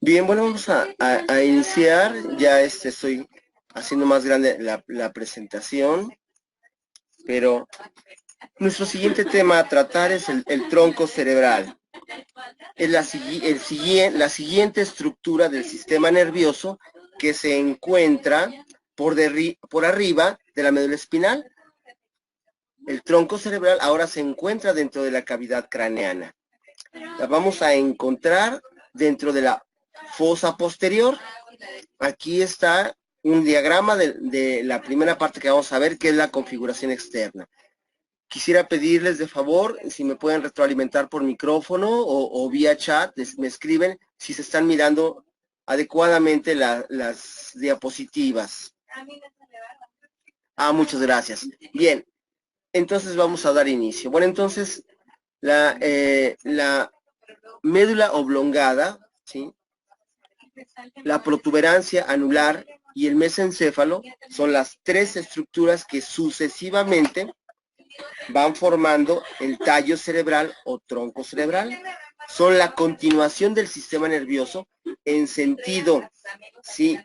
Bien, bueno, vamos a iniciar. Ya estoy haciendo más grande la presentación, pero nuestro siguiente tema a tratar es el tronco cerebral. Es la siguiente estructura del sistema nervioso que se encuentra por arriba de la médula espinal. El tronco cerebral ahora se encuentra dentro de la cavidad craneana. La vamos a encontrar dentro de la fosa posterior. Aquí está un diagrama de la primera parte que vamos a ver, que es la configuración externa. Quisiera pedirles de favor si me pueden retroalimentar por micrófono o vía chat, me escriben si se están mirando adecuadamente las diapositivas. Muchas gracias. Bien, entonces vamos a dar inicio. Bueno, entonces la médula oblongada, ¿sí? La protuberancia anular y el mesencéfalo son las tres estructuras que sucesivamente van formando el tallo cerebral o tronco cerebral. Son la continuación del sistema nervioso en sentido, ¿sí?,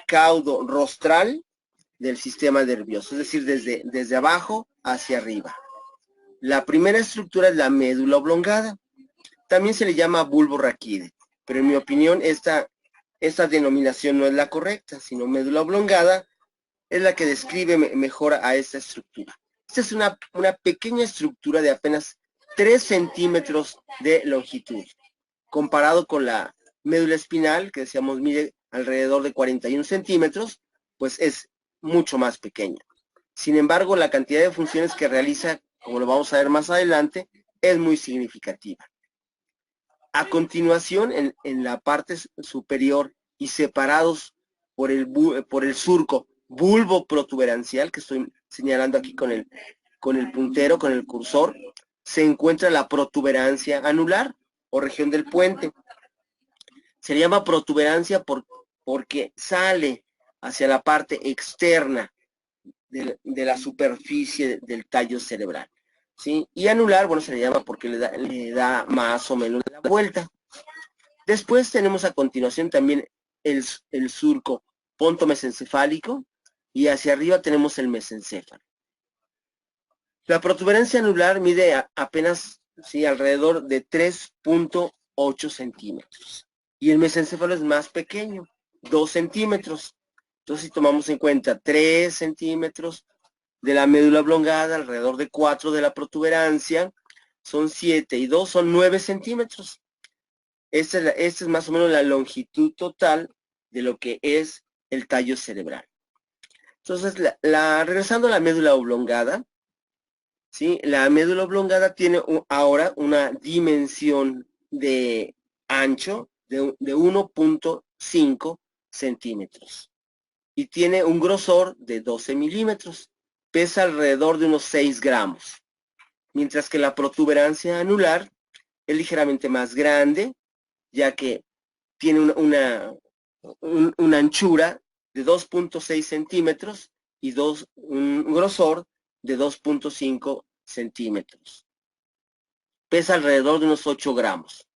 caudo-rostral del sistema nervioso, es decir, desde abajo hacia arriba. La primera estructura es la médula oblongada. También se le llama bulbo raquídeo, pero en mi opinión esta denominación no es la correcta, sino médula oblongada es la que describe mejor a esta estructura. Esta es una pequeña estructura de apenas 3 centímetros de longitud, comparado con la médula espinal, que decíamos mide alrededor de 41 centímetros, pues es mucho más pequeña. Sin embargo, la cantidad de funciones que realiza, como lo vamos a ver más adelante, es muy significativa. A continuación, en la parte superior y separados por el surco bulbo protuberancial, que estoy señalando aquí con el puntero, con el cursor, se encuentra la protuberancia anular o región del puente. Se le llama protuberancia porque sale hacia la parte externa de la superficie del tallo cerebral, ¿sí? Y anular, bueno, se le llama porque le da más o menos la vuelta. Después tenemos a continuación también el surco pontomesencefálico y hacia arriba tenemos el mesencéfalo. La protuberancia anular mide apenas, sí, alrededor de 3.8 centímetros y el mesencéfalo es más pequeño, 2 centímetros. Entonces, si tomamos en cuenta 3 centímetros de la médula oblongada, alrededor de 4 de la protuberancia, son 7 y 2 son 9 centímetros. Esta es más o menos la longitud total de lo que es el tallo cerebral. Entonces, regresando a la médula oblongada, ¿sí? La médula oblongada tiene ahora una dimensión de ancho de 1.5 centímetros y tiene un grosor de 12 milímetros. Pesa alrededor de unos 6 gramos, mientras que la protuberancia anular es ligeramente más grande, ya que tiene una anchura de 2.6 centímetros y un grosor de 2.5 centímetros. Pesa alrededor de unos 8 gramos.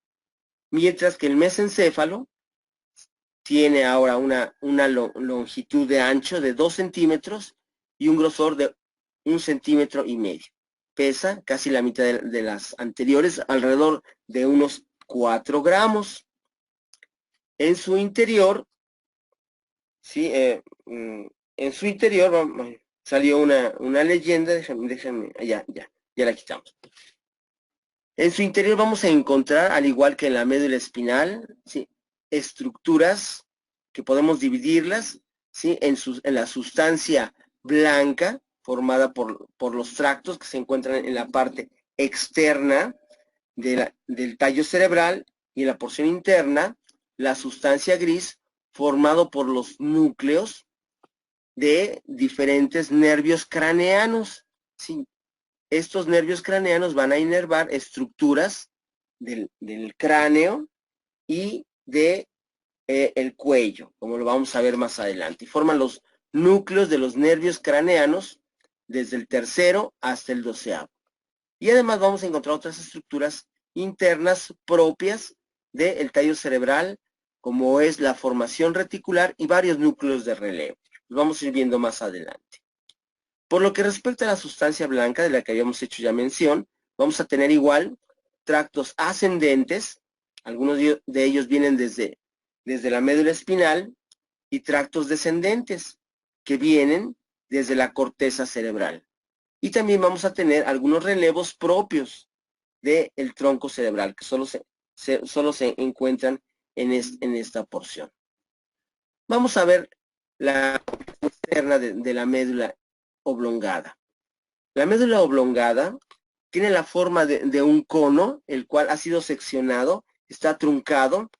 Mientras que el mesencéfalo tiene ahora una longitud de ancho de 2 centímetros y un grosor de 1,5 centímetros. Pesa casi la mitad de las anteriores, alrededor de unos 4 gramos. En su interior, ¿sí? En su interior salió una leyenda, déjenme, ya la quitamos. En su interior vamos a encontrar, al igual que en la médula espinal, ¿sí?, estructuras que podemos dividirlas, ¿sí?, en la sustancia blanca formada por los tractos que se encuentran en la parte externa del tallo cerebral, y en la porción interna la sustancia gris formado por los núcleos de diferentes nervios craneanos, ¿sí? Estos nervios craneanos van a inervar estructuras del cráneo y el cuello, como lo vamos a ver más adelante. Y forman los núcleos de los nervios craneanos desde el tercero hasta el 12º. Y además vamos a encontrar otras estructuras internas propias del tallo cerebral, como es la formación reticular y varios núcleos de relevo. Los vamos a ir viendo más adelante. Por lo que respecta a la sustancia blanca, de la que habíamos hecho ya mención, vamos a tener igual tractos ascendentes, algunos de ellos vienen desde la médula espinal, y tractos descendentes, que vienen desde la corteza cerebral. Y también vamos a tener algunos relevos propios del tronco cerebral, que solo se encuentran en esta porción. Vamos a ver la externa de la médula oblongada. La médula oblongada tiene la forma de un cono, el cual ha sido seccionado, está truncado,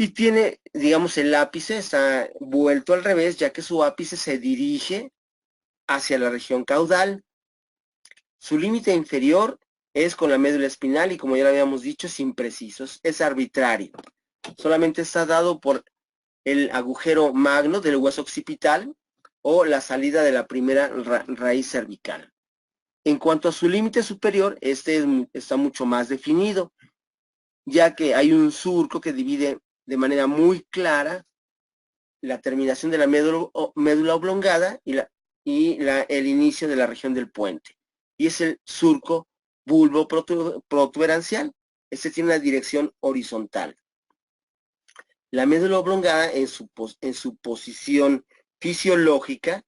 y tiene, digamos, el ápice está vuelto al revés, ya que su ápice se dirige hacia la región caudal. Su límite inferior es con la médula espinal y, como ya lo habíamos dicho, es impreciso, es arbitrario. Solamente está dado por el agujero magno del hueso occipital o la salida de la primera raíz cervical. En cuanto a su límite superior, este está mucho más definido, ya que hay un surco que divide de manera muy clara la terminación de la médula oblongada y el inicio de la región del puente. Y es el surco bulbo-protuberancial. Este tiene una dirección horizontal. La médula oblongada en su posición fisiológica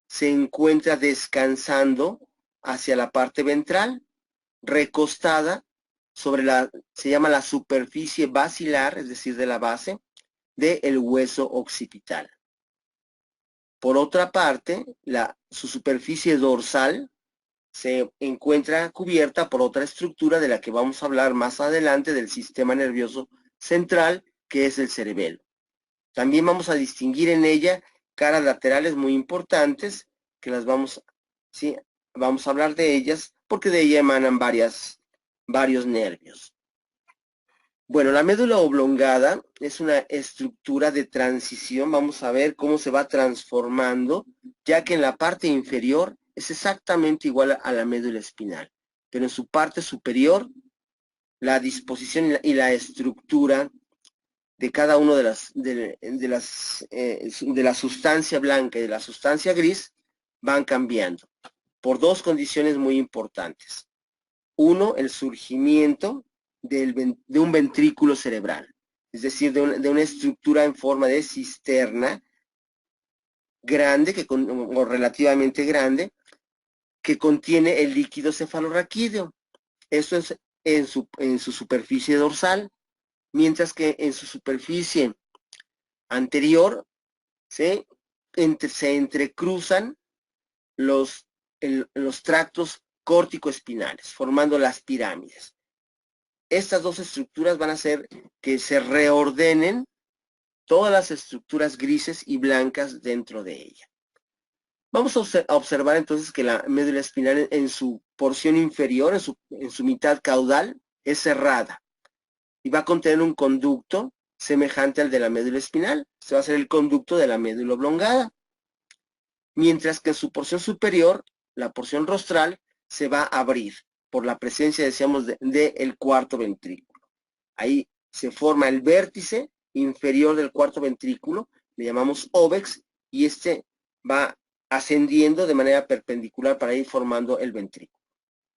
se encuentra descansando hacia la parte ventral, recostada sobre se llama la superficie basilar, es decir, de la base del hueso occipital. Por otra parte, su superficie dorsal se encuentra cubierta por otra estructura de la que vamos a hablar más adelante, del sistema nervioso central, que es el cerebelo. También vamos a distinguir en ella caras laterales muy importantes, que las vamos a hablar de ellas, porque de ella emanan varios nervios. Bueno, la médula oblongada es una estructura de transición. Vamos a ver cómo se va transformando, ya que en la parte inferior es exactamente igual a la médula espinal, pero en su parte superior, la disposición y la estructura de cada uno de la sustancia blanca y de la sustancia gris van cambiando por dos condiciones muy importantes. Uno, el surgimiento de un ventrículo cerebral, es decir, de una estructura en forma de cisterna grande, o relativamente grande, que contiene el líquido cefalorraquídeo. Esto es en su superficie dorsal, mientras que en su superficie anterior se entrecruzan los tractos córtico-espinales, formando las pirámides. Estas dos estructuras van a hacer que se reordenen todas las estructuras grises y blancas dentro de ella. Vamos a observar entonces que la médula espinal en su porción inferior, en su mitad caudal, es cerrada y va a contener un conducto semejante al de la médula espinal. Este va a ser el conducto de la médula oblongada. Mientras que en su porción superior, la porción rostral, se va a abrir por la presencia, decíamos, del cuarto ventrículo. Ahí se forma el vértice inferior del cuarto ventrículo, le llamamos óvex, y este va ascendiendo de manera perpendicular para ir formando el ventrículo.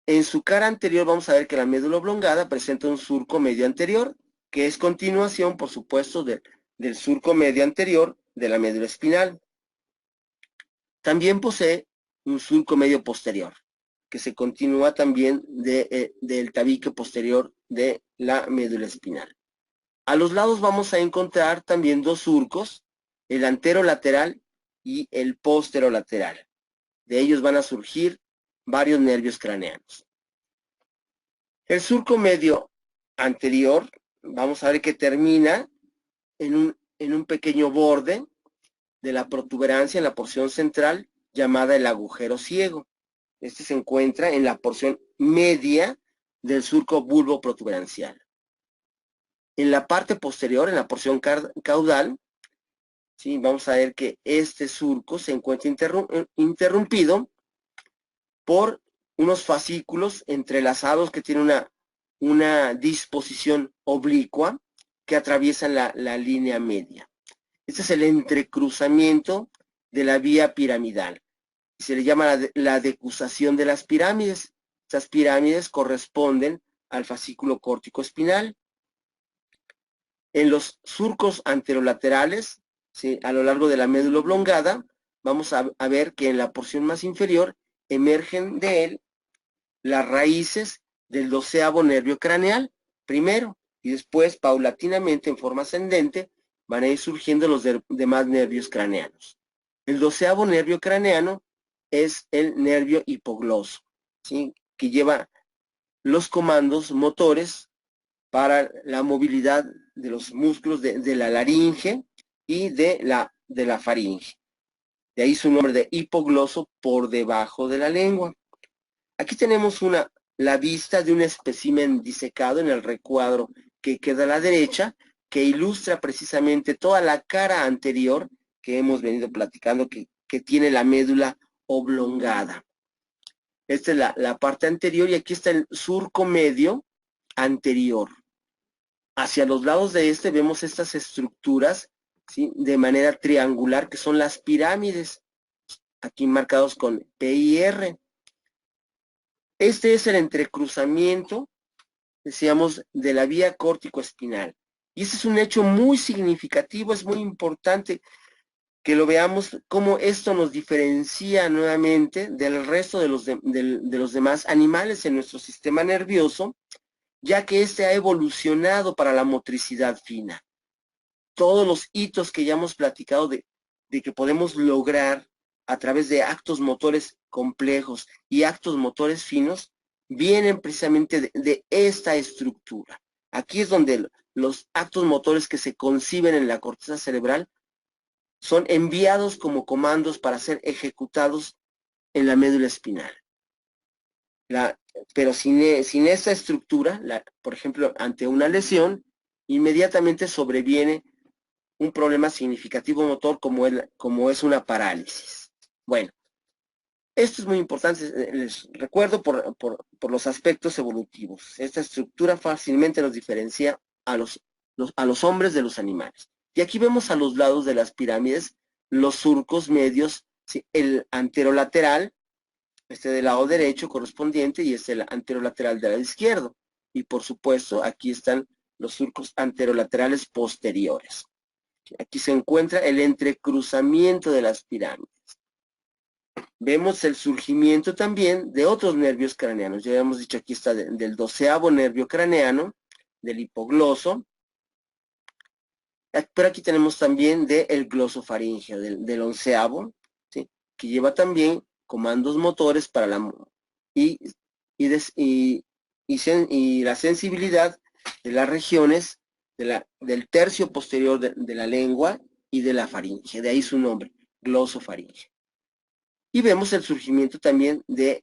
En su cara anterior vamos a ver que la médula oblongada presenta un surco medio anterior, que es continuación, por supuesto, del surco medio anterior de la médula espinal. También posee un surco medio posterior, que se continúa también del tabique posterior de la médula espinal. A los lados vamos a encontrar también dos surcos, el anterolateral y el posterolateral. De ellos van a surgir varios nervios craneanos. El surco medio anterior, vamos a ver que termina en un pequeño borde de la protuberancia en la porción central, llamada el agujero ciego. Este se encuentra en la porción media del surco bulbo-protuberancial. En la parte posterior, en la porción caudal, ¿sí? Vamos a ver que este surco se encuentra interrumpido por unos fascículos entrelazados que tienen una disposición oblicua, que atraviesan la línea media. Este es el entrecruzamiento de la vía piramidal. Se le llama la decusación de las pirámides. Estas pirámides corresponden al fascículo córtico espinal. En los surcos anterolaterales, ¿sí?, a lo largo de la médula oblongada, vamos a ver que en la porción más inferior emergen de él las raíces del 12º nervio craneal, primero, y después, paulatinamente, en forma ascendente, van a ir surgiendo los demás nervios craneanos. El 12º nervio craneano es el nervio hipogloso, ¿sí?, que lleva los comandos motores para la movilidad de los músculos de la laringe y de la faringe. De ahí su nombre de hipogloso, por debajo de la lengua. Aquí tenemos la vista de un espécimen disecado en el recuadro que queda a la derecha, que ilustra precisamente toda la cara anterior que hemos venido platicando, que tiene la médula oblongada. Esta es la parte anterior, y aquí está el surco medio anterior. Hacia los lados de este vemos estas estructuras, ¿sí?, de manera triangular, que son las pirámides, aquí marcados con P y R. Este es el entrecruzamiento, decíamos, de la vía córtico-espinal. Y este es un hecho muy significativo, es muy importante que lo veamos, cómo esto nos diferencia nuevamente del resto de los demás animales en nuestro sistema nervioso, ya que este ha evolucionado para la motricidad fina. Todos los hitos que ya hemos platicado de que podemos lograr a través de actos motores complejos y actos motores finos, vienen precisamente de esta estructura. Aquí es donde los actos motores que se conciben en la corteza cerebral son enviados como comandos para ser ejecutados en la médula espinal. Pero sin esta estructura, por ejemplo, ante una lesión, inmediatamente sobreviene un problema significativo motor como es una parálisis. Bueno, esto es muy importante, les recuerdo, por los aspectos evolutivos. Esta estructura fácilmente nos diferencia a los hombres de los animales. Y aquí vemos a los lados de las pirámides los surcos medios, ¿sí?, el anterolateral, este del lado derecho correspondiente, y este el anterolateral del lado izquierdo. Y por supuesto, aquí están los surcos anterolaterales posteriores. Aquí se encuentra el entrecruzamiento de las pirámides. Vemos el surgimiento también de otros nervios craneanos. Ya habíamos dicho, aquí está del 12º nervio craneano, del hipogloso. Pero aquí tenemos también del glosofaríngeo, del 11º, ¿sí?, que lleva también comandos motores para y la sensibilidad de las regiones del tercio posterior de la lengua y de la faringe. De ahí su nombre, glosofaringe. Y vemos el surgimiento también del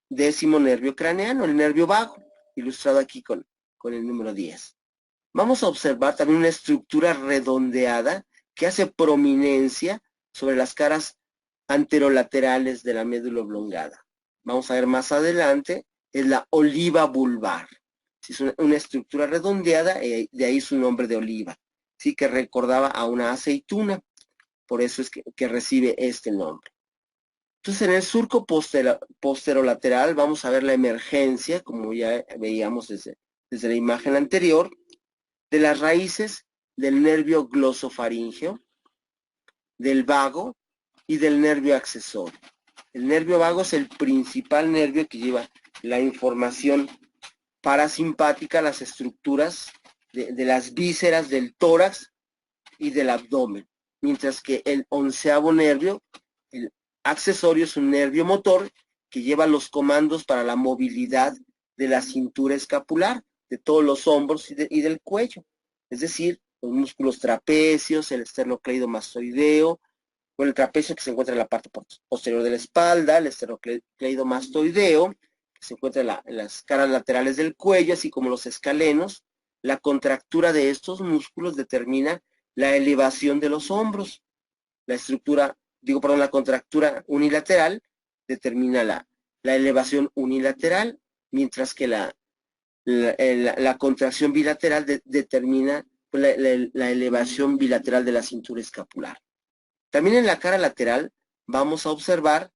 10º nervio craneano, el nervio vago, ilustrado aquí con el número 10. Vamos a observar también una estructura redondeada que hace prominencia sobre las caras anterolaterales de la médula oblongada. Vamos a ver más adelante, es la oliva vulvar. Es una estructura redondeada, de ahí su nombre de oliva, ¿sí?, que recordaba a una aceituna, por eso es que recibe este nombre. Entonces, en el surco posterolateral vamos a ver la emergencia, como ya veíamos desde la imagen anterior, de las raíces del nervio glosofaríngeo, del vago y del nervio accesorio. El nervio vago es el principal nervio que lleva la información parasimpática, las estructuras de las vísceras del tórax y del abdomen, mientras que el 11º nervio, el accesorio, es un nervio motor que lleva los comandos para la movilidad de la cintura escapular, de todos los hombros y del cuello. Es decir, los músculos trapecios, el esternocleidomastoideo, con el trapecio que se encuentra en la parte posterior de la espalda, el esternocleidomastoideo, que se encuentra en las caras laterales del cuello, así como los escalenos. La contractura de estos músculos determina la elevación de los hombros. La contractura unilateral determina la elevación unilateral, mientras que la contracción bilateral determina la elevación bilateral de la cintura escapular. También en la cara lateral vamos a observar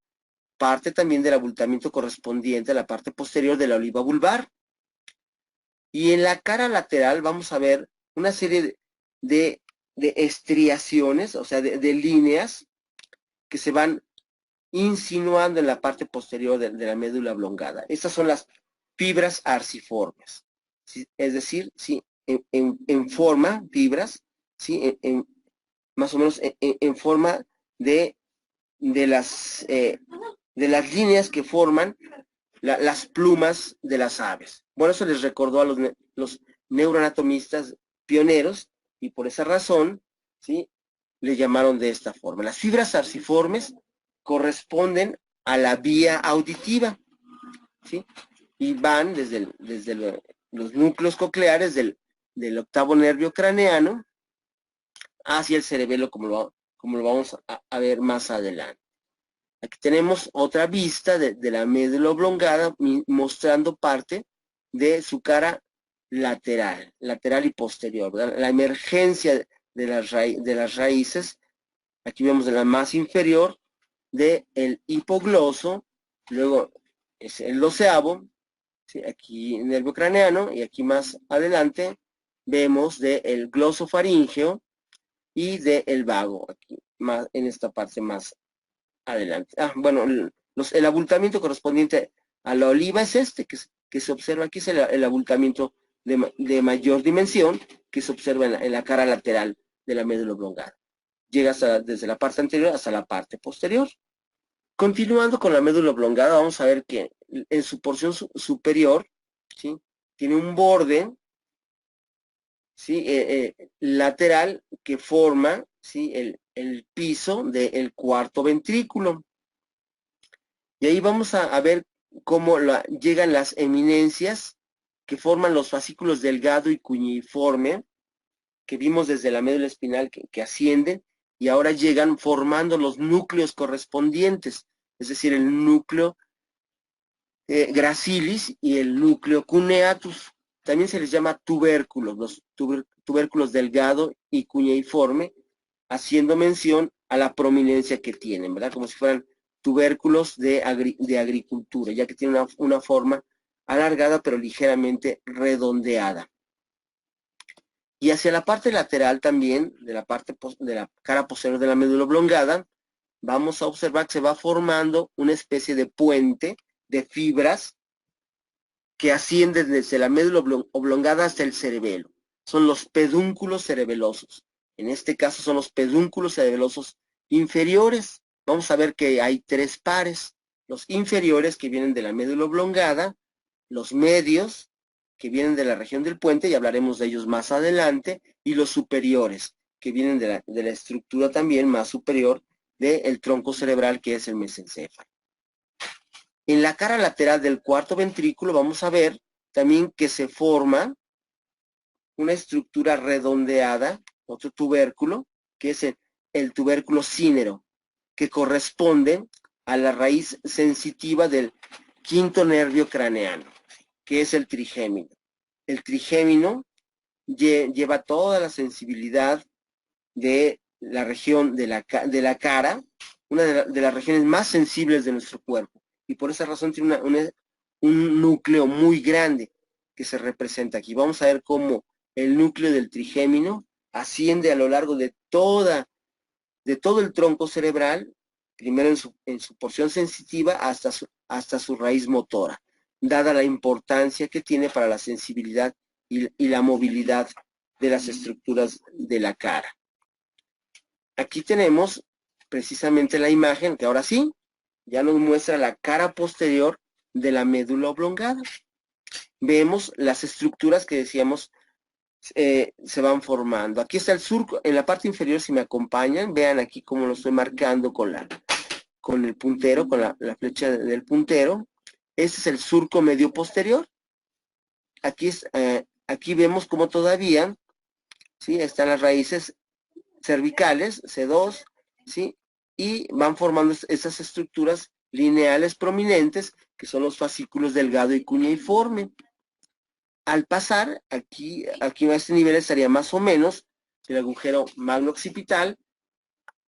parte también del abultamiento correspondiente a la parte posterior de la oliva vulvar. Y en la cara lateral vamos a ver una serie de estriaciones, o sea, de líneas que se van insinuando en la parte posterior de la médula oblongada. Estas son las fibras arciformes, ¿sí? Es decir, ¿sí? En forma, fibras, ¿sí? Más o menos en forma de las líneas que forman las plumas de las aves. Bueno, eso les recordó a los neuroanatomistas pioneros y por esa razón, ¿sí? Le llamaron de esta forma. Las fibras arciformes corresponden a la vía auditiva, ¿sí? Y van desde los núcleos cocleares del octavo nervio craneano hacia el cerebelo, como lo vamos a ver más adelante. Aquí tenemos otra vista de la médula oblongada mostrando parte de su cara lateral y posterior, ¿verdad? La emergencia de las raíces. Aquí vemos de la más inferior del hipogloso, luego es el doceavo, ¿sí? Aquí nervio craneano, y aquí más adelante vemos del glosofaríngeo y del vago, aquí más en esta parte más adelante. Bueno, el abultamiento correspondiente a la oliva es este, que se observa aquí, es el abultamiento de mayor dimensión que se observa en la cara lateral de la médula oblongada. Llega desde la parte anterior hasta la parte posterior. Continuando con la médula oblongada, vamos a ver que en su porción superior, ¿sí? Tiene un borde, ¿sí? Lateral que forma, ¿sí? el piso del cuarto ventrículo. Y ahí vamos a ver cómo llegan las eminencias que forman los fascículos delgado y cuñiforme, que vimos desde la médula espinal que ascienden, y ahora llegan formando los núcleos correspondientes, es decir, el núcleo gracilis y el núcleo cuneatus. También se les llama tubérculos, los tubérculos delgado y cuñiforme, haciendo mención a la prominencia que tienen, ¿verdad? Como si fueran tubérculos de agricultura, ya que tienen una forma alargada pero ligeramente redondeada. Y hacia la parte lateral también, de la cara posterior de la médula oblongada, vamos a observar que se va formando una especie de puente de fibras que ascienden desde la médula oblongada hasta el cerebelo. Son los pedúnculos cerebelosos. En este caso son los pedúnculos cerebelosos inferiores. Vamos a ver que hay tres pares. Los inferiores, que vienen de la médula oblongada, los medios, que vienen de la región del puente, y hablaremos de ellos más adelante, y los superiores, que vienen de la estructura también más superior del tronco cerebral, que es el mesencéfalo. En la cara lateral del cuarto ventrículo vamos a ver también que se forma una estructura redondeada, otro tubérculo, que es el tubérculo cínero, que corresponde a la raíz sensitiva del quinto nervio craneano, que es el trigémino. El trigémino lleva toda la sensibilidad de la región de la cara, una de las regiones más sensibles de nuestro cuerpo, y por esa razón tiene un núcleo muy grande que se representa aquí. Vamos a ver cómo el núcleo del trigémino asciende a lo largo de todo el tronco cerebral, primero en su porción sensitiva hasta su raíz motora, dada la importancia que tiene para la sensibilidad y la movilidad de las estructuras de la cara. Aquí tenemos precisamente la imagen que ahora sí ya nos muestra la cara posterior de la médula oblongada. Vemos las estructuras que decíamos se van formando. Aquí está el surco, en la parte inferior, si me acompañan, vean aquí cómo lo estoy marcando con el puntero, con la flecha del puntero. Este es el surco medio posterior. Aquí vemos cómo todavía, ¿sí? Están las raíces cervicales, C2, ¿sí? Y van formando esas estructuras lineales prominentes, que son los fascículos delgado y cuñiforme. al pasar, aquí a este nivel estaría más o menos el agujero magno-occipital,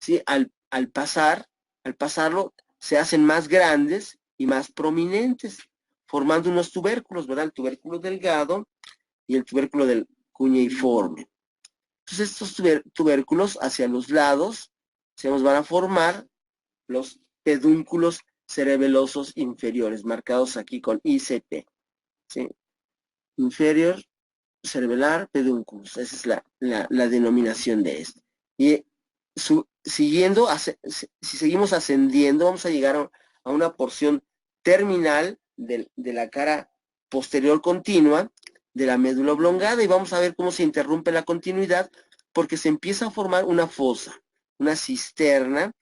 ¿sí? Al pasarlo, se hacen más grandes y más prominentes, formando unos tubérculos, ¿verdad? El tubérculo delgado y el tubérculo del cuñeiforme. Entonces, estos tubérculos hacia los lados se nos van a formar los pedúnculos cerebelosos inferiores, marcados aquí con ICP, ¿sí? Inferior cerebelar pedúnculos, esa es la denominación de este. Y siguiendo, si seguimos ascendiendo, vamos a llegar a una porción terminal de la cara posterior continua de la médula oblongada, y vamos a ver cómo se interrumpe la continuidad, porque se empieza a formar una fosa, una cisterna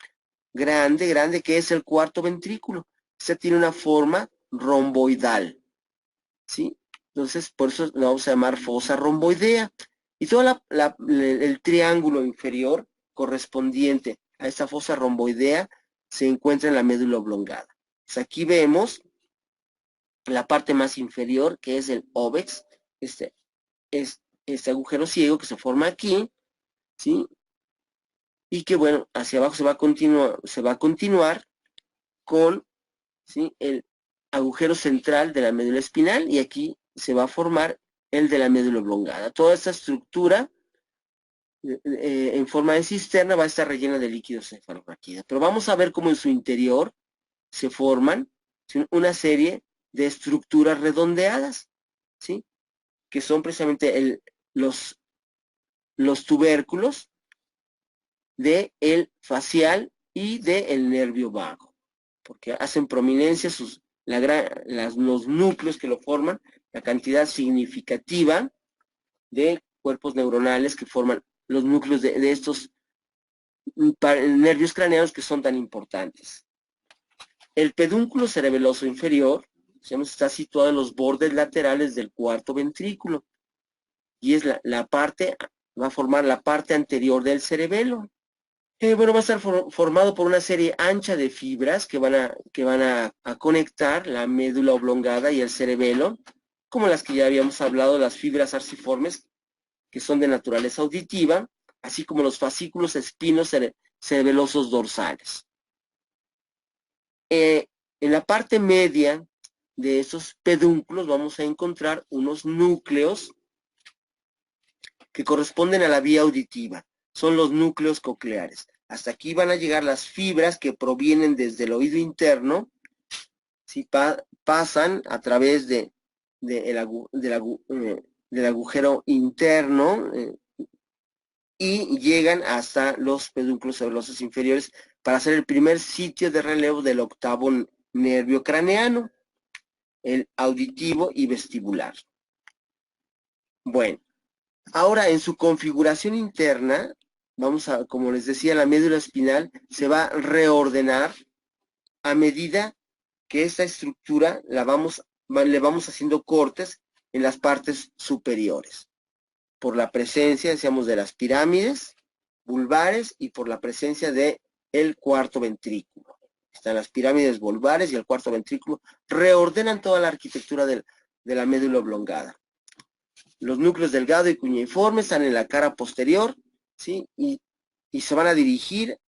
grande, que es el cuarto ventrículo. Este tiene una forma romboidal, ¿sí? Entonces, por eso lo vamos a llamar fosa romboidea. Y todo el triángulo inferior correspondiente a esta fosa romboidea se encuentra en la médula oblongada. Pues aquí vemos la parte más inferior, que es el óvex, este agujero ciego que se forma aquí, ¿sí? Y que, bueno, hacia abajo se va a continuar con, ¿sí?, el agujero central de la médula espinal, y aquí se va a formar el de la médula oblongada. Toda esta estructura en forma de cisterna va a estar rellena de líquido cefalorraquídeo. Pero vamos a ver cómo en su interior se forman, ¿sí?, una serie de estructuras redondeadas, ¿sí?, que son precisamente los tubérculos del facial y del nervio vago, porque hacen prominencia los núcleos que lo forman, la cantidad significativa de cuerpos neuronales que forman los núcleos de estos nervios craneanos que son tan importantes. El pedúnculo cerebeloso inferior está situado en los bordes laterales del cuarto ventrículo, y es va a formar la parte anterior del cerebelo. Bueno, va a estar formado por una serie ancha de fibras que van a conectar la médula oblongada y el cerebelo, como las que ya habíamos hablado, las fibras arciformes, que son de naturaleza auditiva, así como los fascículos espinos cerebelosos dorsales. En la parte media de esos pedúnculos vamos a encontrar unos núcleos que corresponden a la vía auditiva. Son los núcleos cocleares. Hasta aquí van a llegar las fibras que provienen desde el oído interno, ¿sí? Pasan a través del agujero interno, y llegan hasta los pedúnculos cerebelosos inferiores para hacer el primer sitio de relevo del octavo nervio craneano, el auditivo y vestibular. Bueno, ahora en su configuración interna, como les decía, la médula espinal se va a reordenar a medida que esta estructura le vamos haciendo cortes en las partes superiores, por la presencia, decíamos, de las pirámides vulvares y por la presencia de el cuarto ventrículo. Están las pirámides vulvares y el cuarto ventrículo reordenan toda la arquitectura de la médula oblongada. Los núcleos delgado y cuñeiforme están en la cara posterior, ¿sí? Y se van a dirigir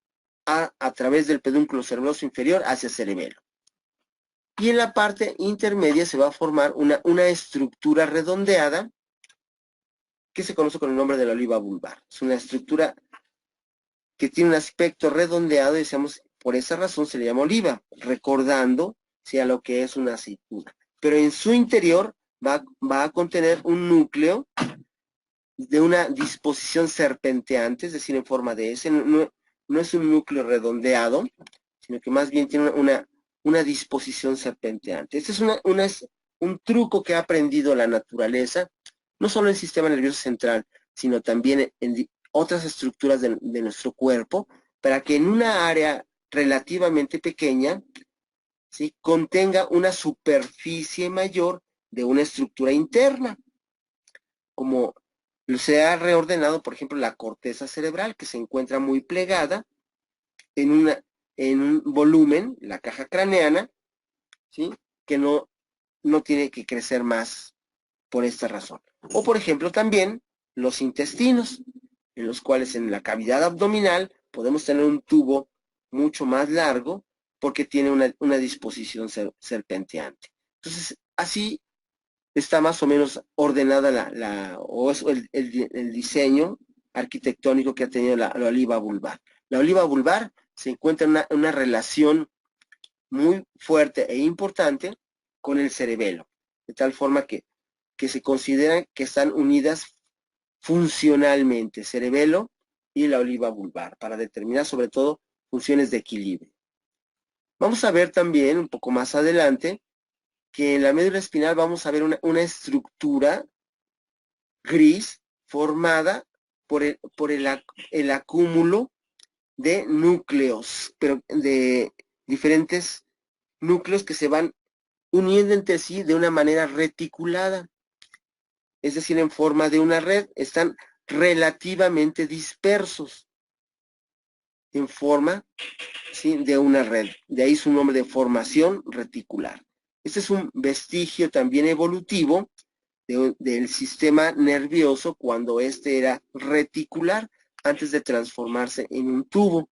a través del pedúnculo cerebeloso inferior hacia el cerebelo. Y en la parte intermedia se va a formar una estructura redondeada que se conoce con el nombre de la oliva vulvar. Es una estructura que tiene un aspecto redondeado, y decíamos, por esa razón se le llama oliva, recordando, ¿sí?, a lo que es una aceituna. Pero en su interior va a contener un núcleo de una disposición serpenteante, es decir, en forma de S. No es un núcleo redondeado, sino que más bien tiene una disposición serpenteante. Este es un truco que ha aprendido la naturaleza, no solo en el sistema nervioso central, sino también en otras estructuras de nuestro cuerpo, para que en una área relativamente pequeña, ¿sí?, contenga una superficie mayor de una estructura interna, como se ha reordenado, por ejemplo, la corteza cerebral, que se encuentra muy plegada en un volumen, la caja craneana, ¿sí?, que no tiene que crecer más por esta razón. O por ejemplo también los intestinos, en los cuales en la cavidad abdominal podemos tener un tubo mucho más largo porque tiene una disposición serpenteante. Entonces, así está más o menos ordenada o es el diseño arquitectónico que ha tenido la oliva vulvar. La oliva vulvar se encuentra en una relación muy fuerte e importante con el cerebelo, de tal forma que se consideran que están unidas funcionalmente, cerebelo y la oliva vulvar, para determinar sobre todo funciones de equilibrio. Vamos a ver también un poco más adelante que en la médula espinal vamos a ver una estructura gris formada por el acúmulo de núcleos, pero de diferentes núcleos que se van uniendo entre sí de una manera reticulada, es decir, en forma de una red, están relativamente dispersos en forma, ¿sí?, de una red. De ahí su nombre de formación reticular. Este es un vestigio también evolutivo del sistema nervioso cuando este era reticular antes de transformarse en un tubo.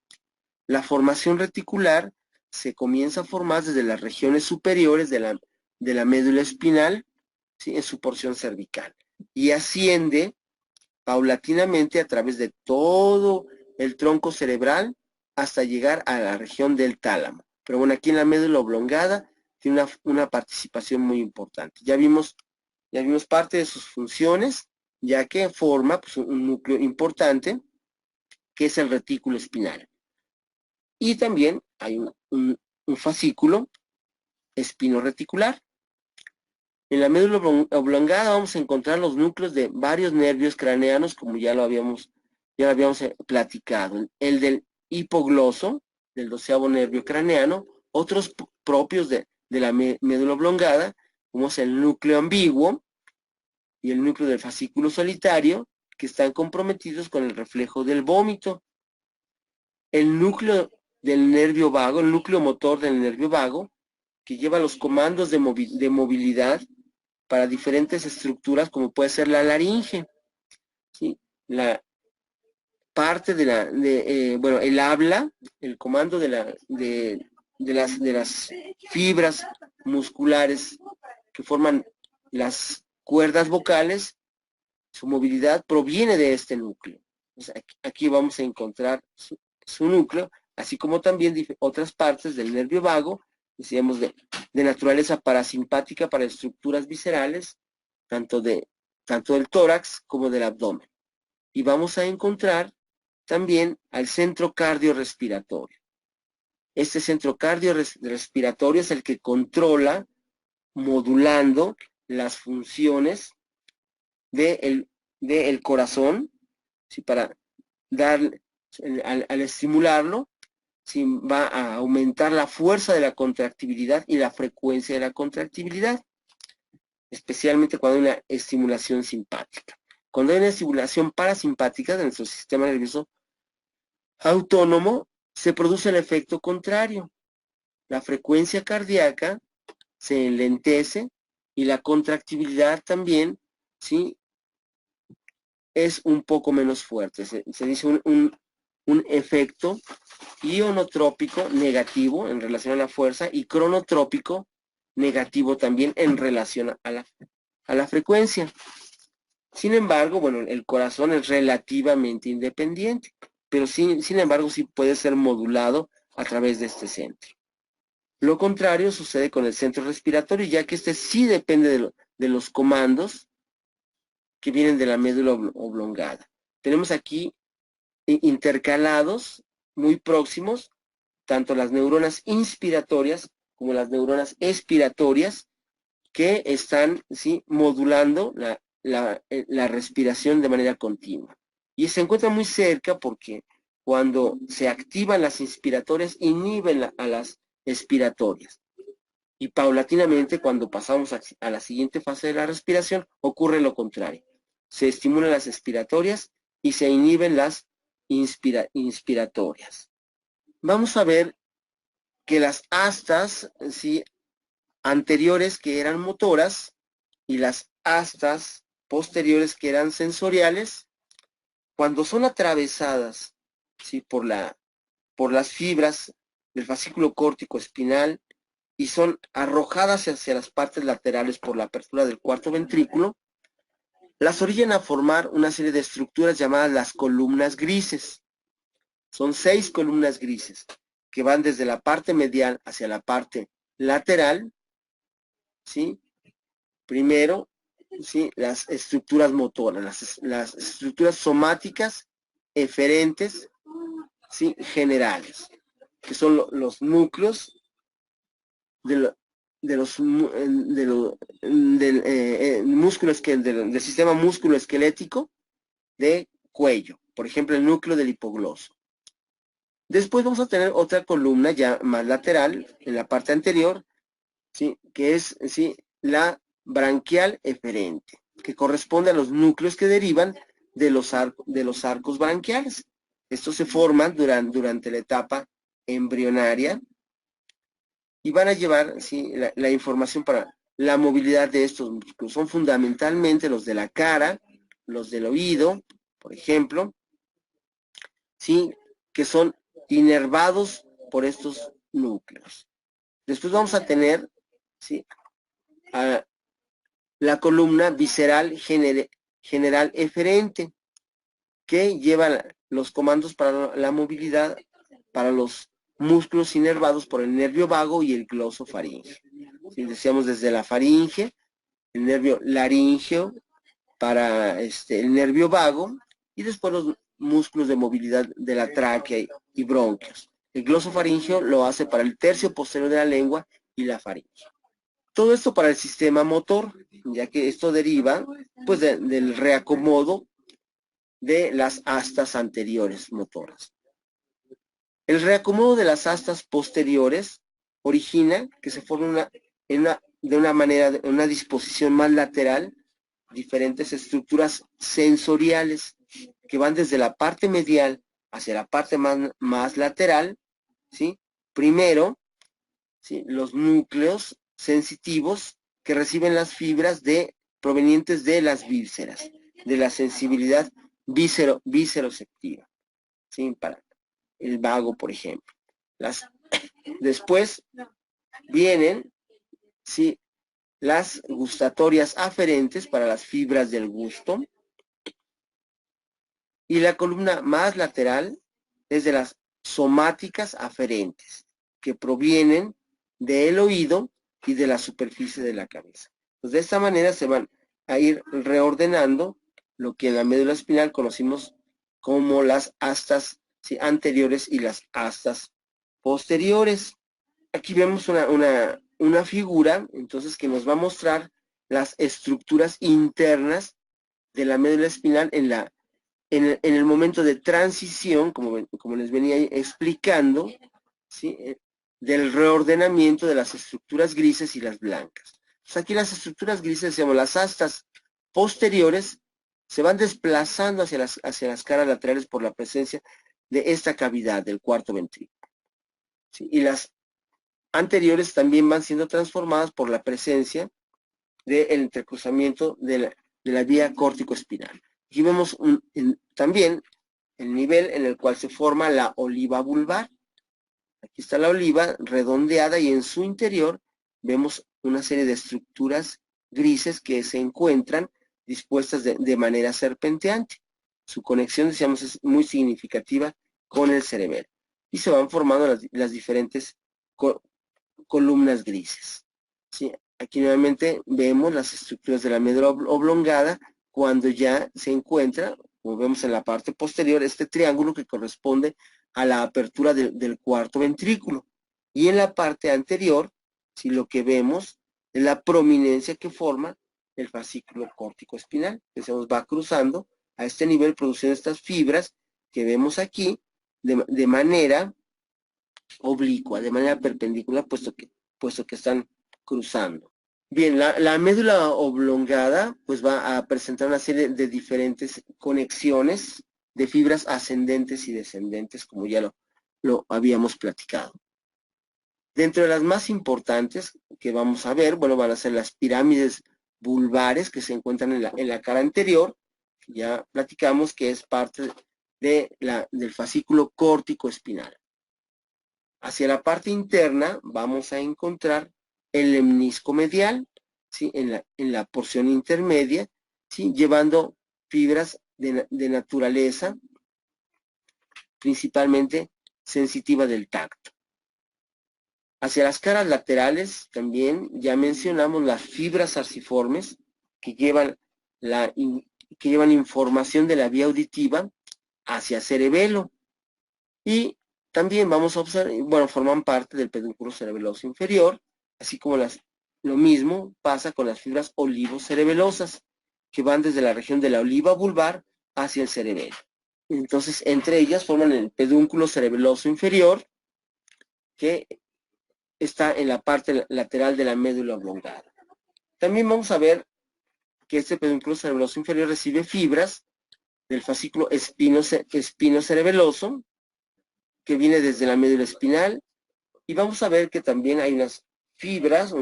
La formación reticular se comienza a formar desde las regiones superiores de la médula espinal, ¿sí?, en su porción cervical, y asciende paulatinamente a través de todo el tronco cerebral hasta llegar a la región del tálamo. Pero bueno, aquí en la médula oblongada tiene una participación muy importante. Ya vimos parte de sus funciones, ya que forma pues, un núcleo importante que es el retículo espinal. Y también hay un fascículo espinoreticular. En la médula oblongada vamos a encontrar los núcleos de varios nervios craneanos, como ya lo habíamos platicado. El del hipogloso, del 12º nervio craneano, otros propios de la médula oblongada, como es el núcleo ambiguo y el núcleo del fascículo solitario, que están comprometidos con el reflejo del vómito. El núcleo del nervio vago, el núcleo motor del nervio vago, que lleva los comandos de movilidad para diferentes estructuras, como puede ser la laringe, ¿sí? La parte el habla, el comando de las fibras musculares que forman las cuerdas vocales, su movilidad proviene de este núcleo. Entonces, aquí vamos a encontrar su núcleo, así como también otras partes del nervio vago, decíamos de naturaleza parasimpática para estructuras viscerales, tanto del tórax como del abdomen. Y vamos a encontrar también al centro cardiorrespiratorio. Este centro cardiorrespiratorio es el que controla, modulando las funciones del corazón, ¿sí?, para dar, al estimularlo, ¿sí?, va a aumentar la fuerza de la contractibilidad y la frecuencia de la contractibilidad, especialmente cuando hay una estimulación simpática. Cuando hay una estimulación parasimpática de nuestro sistema nervioso autónomo, se produce el efecto contrario. La frecuencia cardíaca se enlentece y la contractibilidad también, ¿sí?, es un poco menos fuerte. Se dice un efecto ionotrópico negativo en relación a la fuerza y cronotrópico negativo también en relación a la frecuencia. Sin embargo, bueno, el corazón es relativamente independiente, pero sin embargo sí puede ser modulado a través de este centro. Lo contrario sucede con el centro respiratorio, ya que este sí depende de los comandos que vienen de la médula oblongada. Tenemos aquí intercalados, muy próximos, tanto las neuronas inspiratorias como las neuronas expiratorias, que están, ¿sí?, modulando la respiración de manera continua. Y se encuentra muy cerca porque cuando se activan las inspiratorias, inhiben a las expiratorias. Y paulatinamente, cuando pasamos a la siguiente fase de la respiración, ocurre lo contrario. Se estimulan las expiratorias y se inhiben las inspiratorias. Vamos a ver que las astas, ¿sí?, anteriores, que eran motoras, y las astas posteriores que eran sensoriales, cuando son atravesadas, ¿sí?, por las fibras del fascículo córtico espinal y son arrojadas hacia las partes laterales por la apertura del cuarto ventrículo, las orillan a formar una serie de estructuras llamadas las columnas grises. Son 6 columnas grises que van desde la parte medial hacia la parte lateral, ¿sí? Primero, ¿sí?, las estructuras motoras, las estructuras somáticas eferentes, ¿sí?, generales, que son los núcleos del sistema músculo-esquelético de cuello, por ejemplo, el núcleo del hipogloso. Después vamos a tener otra columna ya más lateral, en la parte anterior, ¿sí?, que es, ¿sí?, la branquial eferente, que corresponde a los núcleos que derivan de los arcos branquiales. Estos se forman durante la etapa embrionaria y van a llevar, ¿sí?, la información para la movilidad de estos músculos. Son fundamentalmente los de la cara, los del oído, por ejemplo, ¿sí?, que son inervados por estos núcleos. Después vamos a tener, ¿sí?, la columna visceral general eferente, que lleva los comandos para la movilidad para los músculos inervados por el nervio vago y el glosofaringeo. Si decíamos desde la faringe, el nervio laríngeo para el nervio vago, y después los músculos de movilidad de la tráquea y bronquios. El glosofaringeo lo hace para el tercio posterior de la lengua y la faringe. Todo esto para el sistema motor, ya que esto deriva pues del reacomodo de las astas anteriores motoras. El reacomodo de las astas posteriores origina que se forme de una disposición más lateral, diferentes estructuras sensoriales que van desde la parte medial hacia la parte más lateral, ¿sí? Primero, ¿sí?, los núcleos sensitivos que reciben las fibras provenientes de las vísceras, de la sensibilidad vísceroceptiva, ¿sí?, para el vago, por ejemplo. Después vienen, ¿sí?, las gustatorias aferentes para las fibras del gusto, y la columna más lateral es de las somáticas aferentes, que provienen del oído y de la superficie de la cabeza. Pues de esta manera se van a ir reordenando lo que en la médula espinal conocimos como las astas, ¿sí?, anteriores y las astas posteriores. Aquí vemos una figura, entonces, que nos va a mostrar las estructuras internas de la médula espinal en el momento de transición, como les venía explicando, ¿sí?, del reordenamiento de las estructuras grises y las blancas. Pues aquí las estructuras grises, decíamos, las astas posteriores, se van desplazando hacia las caras laterales por la presencia de esta cavidad del cuarto ventrículo, ¿sí?, y las anteriores también van siendo transformadas por la presencia del entrecruzamiento de la vía córtico-espinal. Aquí vemos también el nivel en el cual se forma la oliva vulvar. Aquí está la oliva redondeada y en su interior vemos una serie de estructuras grises que se encuentran dispuestas de manera serpenteante. Su conexión, decíamos, es muy significativa con el cerebelo. Y se van formando las diferentes columnas grises, ¿sí? Aquí nuevamente vemos las estructuras de la médula oblongada cuando ya se encuentra, como vemos en la parte posterior, este triángulo que corresponde a la apertura del cuarto ventrículo. Y en la parte anterior, ¿sí?, lo que vemos es la prominencia que forma el fascículo córtico espinal, que se nos va cruzando a este nivel, produciendo estas fibras que vemos aquí de manera oblicua, de manera perpendicular, puesto que están cruzando. Bien, la médula oblongada pues va a presentar una serie de diferentes conexiones de fibras ascendentes y descendentes, como ya lo habíamos platicado. Dentro de las más importantes que vamos a ver, bueno, van a ser las pirámides bulbares que se encuentran en la cara anterior. Ya platicamos que es parte del fascículo córtico espinal. Hacia la parte interna vamos a encontrar el lemnisco medial, ¿sí? en la porción intermedia, ¿sí? Llevando fibras de naturaleza principalmente sensitiva del tacto. Hacia las caras laterales también ya mencionamos las fibras arciformes que llevan información de la vía auditiva hacia cerebelo. Y también vamos a observar, bueno, forman parte del pedúnculo cerebeloso inferior, así como lo mismo pasa con las fibras olivocerebelosas, que van desde la región de la oliva vulvar hacia el cerebelo. Entonces, entre ellas forman el pedúnculo cerebeloso inferior, que está en la parte lateral de la médula oblongada. También vamos a ver que este pedúnculo cerebeloso inferior recibe fibras del fascículo espinocerebeloso, que viene desde la médula espinal, y vamos a ver que también hay unas fibras,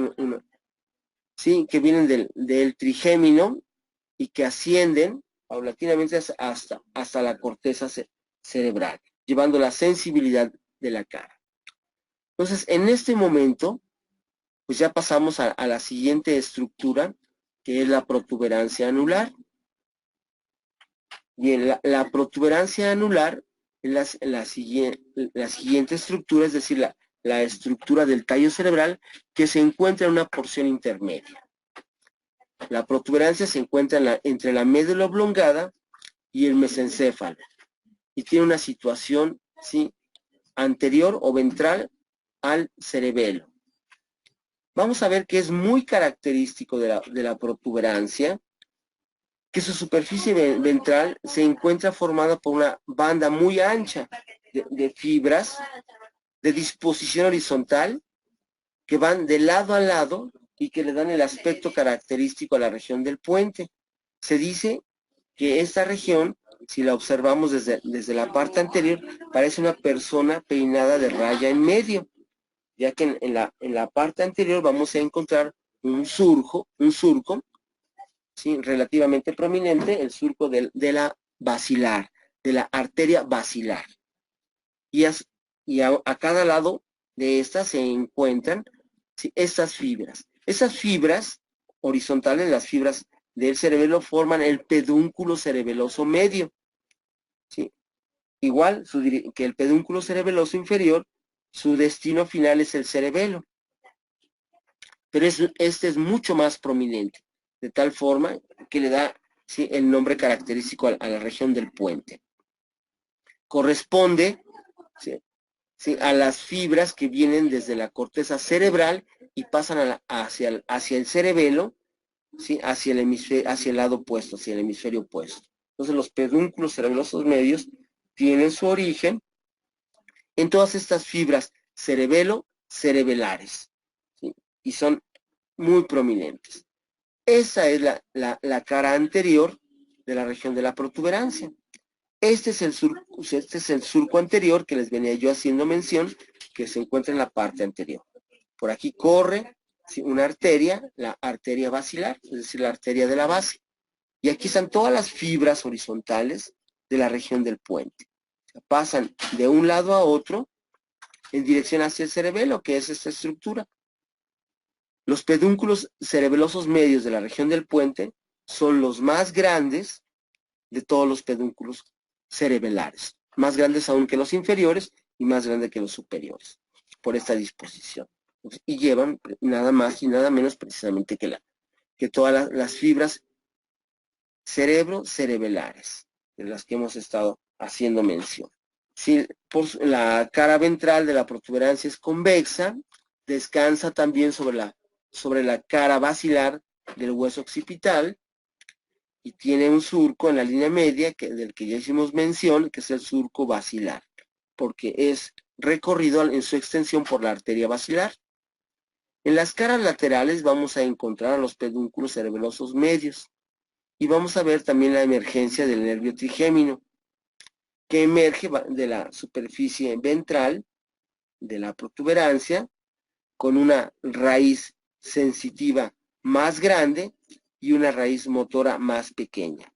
¿sí? que vienen del trigémino y que ascienden paulatinamente hasta la corteza cerebral, llevando la sensibilidad de la cara. Entonces, en este momento, pues ya pasamos a la siguiente estructura, que es la protuberancia anular. Bien, la protuberancia anular es la siguiente estructura, es decir, la estructura del tallo cerebral que se encuentra en una porción intermedia. La protuberancia se encuentra entre la médula oblongada y el mesencéfalo y tiene una situación, ¿sí? anterior o ventral al cerebelo. Vamos a ver que es muy característico de la protuberancia, que su superficie ventral se encuentra formada por una banda muy ancha de fibras de disposición horizontal que van de lado a lado y que le dan el aspecto característico a la región del puente. Se dice que esta región, si la observamos desde la parte anterior, parece una persona peinada de raya en medio, ya que en la parte anterior vamos a encontrar un surco, ¿sí? relativamente prominente, el surco de la basilar, de la arteria basilar. Y a cada lado de estas se encuentran, ¿sí? estas fibras. Esas fibras horizontales, las fibras del cerebelo, forman el pedúnculo cerebeloso medio. ¿Sí? Igual que el pedúnculo cerebeloso inferior, su destino final es el cerebelo. Pero este es mucho más prominente, de tal forma que le da, ¿sí? el nombre característico a la región del puente. Corresponde, ¿sí? ¿sí? a las fibras que vienen desde la corteza cerebral y pasan hacia el cerebelo, ¿sí? hacia el lado opuesto, hacia el hemisferio opuesto. Entonces los pedúnculos cerebelosos medios tienen su origen en todas estas fibras cerebelares, ¿sí? y son muy prominentes. Esa es la cara anterior de la región de la protuberancia. Este es el surco anterior que les venía yo haciendo mención, que se encuentra en la parte anterior. Por aquí corre, ¿sí? una arteria, la arteria basilar, es decir, la arteria de la base. Y aquí están todas las fibras horizontales de la región del puente. Pasan de un lado a otro en dirección hacia el cerebelo, que es esta estructura. Los pedúnculos cerebelosos medios de la región del puente son los más grandes de todos los pedúnculos cerebelares, más grandes aún que los inferiores y más grandes que los superiores, por esta disposición. Y llevan nada más y nada menos precisamente que todas las fibras cerebelares, de las que hemos estado haciendo mención. Si la cara ventral de la protuberancia es convexa, descansa también sobre la cara basilar del hueso occipital y tiene un surco en la línea media del que ya hicimos mención, que es el surco basilar, porque es recorrido en su extensión por la arteria basilar. En las caras laterales vamos a encontrar a los pedúnculos cerebelosos medios y vamos a ver también la emergencia del nervio trigémino, que emerge de la superficie ventral de la protuberancia con una raíz sensitiva más grande y una raíz motora más pequeña.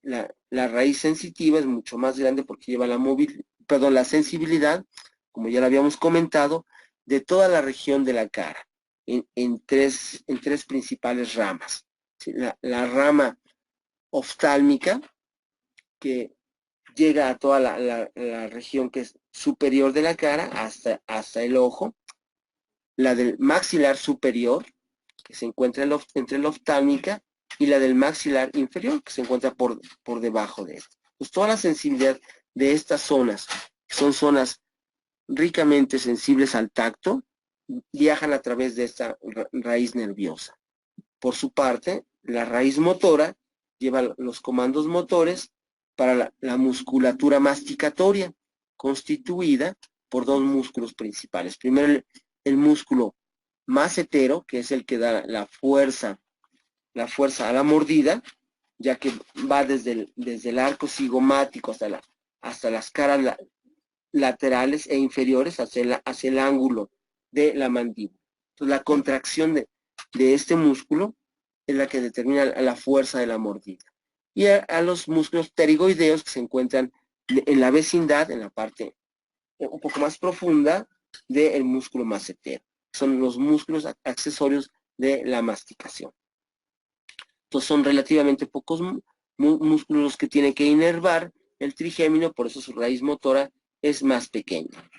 La raíz sensitiva es mucho más grande porque lleva la sensibilidad, como ya lo habíamos comentado, de toda la región de la cara, en tres principales ramas. ¿Sí? La rama oftálmica, que llega a toda la región que es superior de la cara, hasta el ojo. La del maxilar superior, que se encuentra entre la oftálmica, y la del maxilar inferior, que se encuentra por debajo de esto. Pues toda la sensibilidad de estas zonas, que son zonas ricamente sensibles al tacto, viajan a través de esta raíz nerviosa. Por su parte, la raíz motora lleva los comandos motores para la musculatura masticatoria, constituida por dos músculos principales. Primero, el músculo macetero, que es el que da la fuerza a la mordida, ya que va desde el arco cigomático hasta las caras laterales e inferiores, hacia el ángulo de la mandíbula. Entonces, la contracción de este músculo es la que determina la fuerza de la mordida. Y a los músculos pterigoideos, que se encuentran en la vecindad, en la parte un poco más profunda del músculo macetero. Son los músculos accesorios de la masticación. Entonces son relativamente pocos músculos los que tiene que inervar el trigémino, por eso su raíz motora es más pequeña.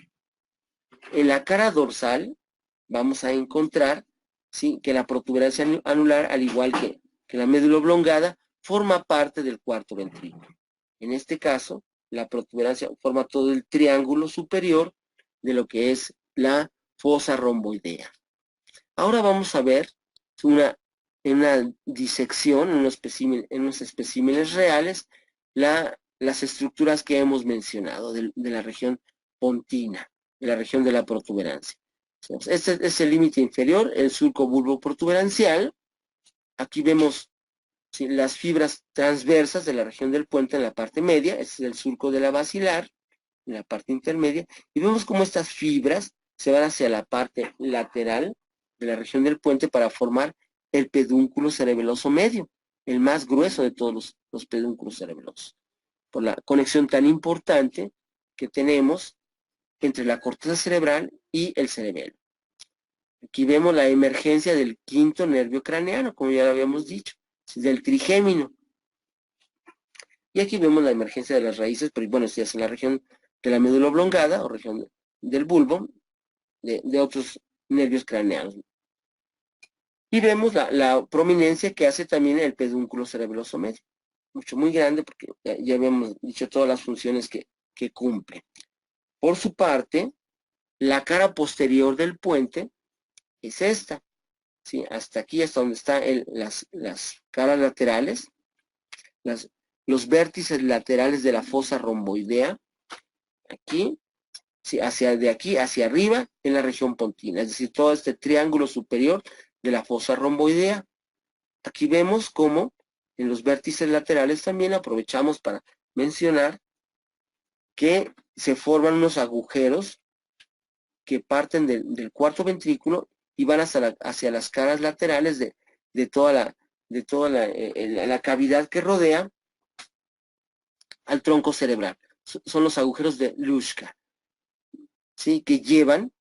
En la cara dorsal vamos a encontrar, ¿sí?, que la protuberancia anular, al igual que la médula oblongada, forma parte del cuarto ventrículo. En este caso, la protuberancia forma todo el triángulo superior de lo que es la fosa romboidea. Ahora vamos a ver en una disección, en unos especímenes reales, las estructuras que hemos mencionado de la región pontina, de la región de la protuberancia. Este es el límite inferior, el surco bulboprotuberancial. Aquí vemos, ¿sí?, las fibras transversas de la región del puente en la parte media. Este es el surco de la basilar, en la parte intermedia. Y vemos cómo estas fibras se van hacia la parte lateral de la región del puente para formar el pedúnculo cerebeloso medio, el más grueso de todos los pedúnculos cerebelosos, por la conexión tan importante que tenemos entre la corteza cerebral y el cerebelo. Aquí vemos la emergencia del quinto nervio craneano, como ya lo habíamos dicho, del trigémino. Y aquí vemos la emergencia de las raíces, pero bueno, si es en la región de la médula oblongada o región del bulbo, de otros nervios craneanos. Y vemos la prominencia que hace también el pedúnculo cerebeloso medio. Muy grande, porque ya habíamos dicho todas las funciones que cumple. Por su parte, la cara posterior del puente es esta. ¿Sí? Hasta aquí, hasta donde están las caras laterales, los vértices laterales de la fosa romboidea. Aquí, ¿sí?, de aquí hacia arriba en la región pontina, es decir, todo este triángulo superior de la fosa romboidea. Aquí vemos cómo en los vértices laterales también aprovechamos para mencionar que se forman unos agujeros que parten del cuarto ventrículo y van hacia las caras laterales de toda la cavidad que rodea al tronco cerebral. Son los agujeros de Luschka, ¿sí?, que llevan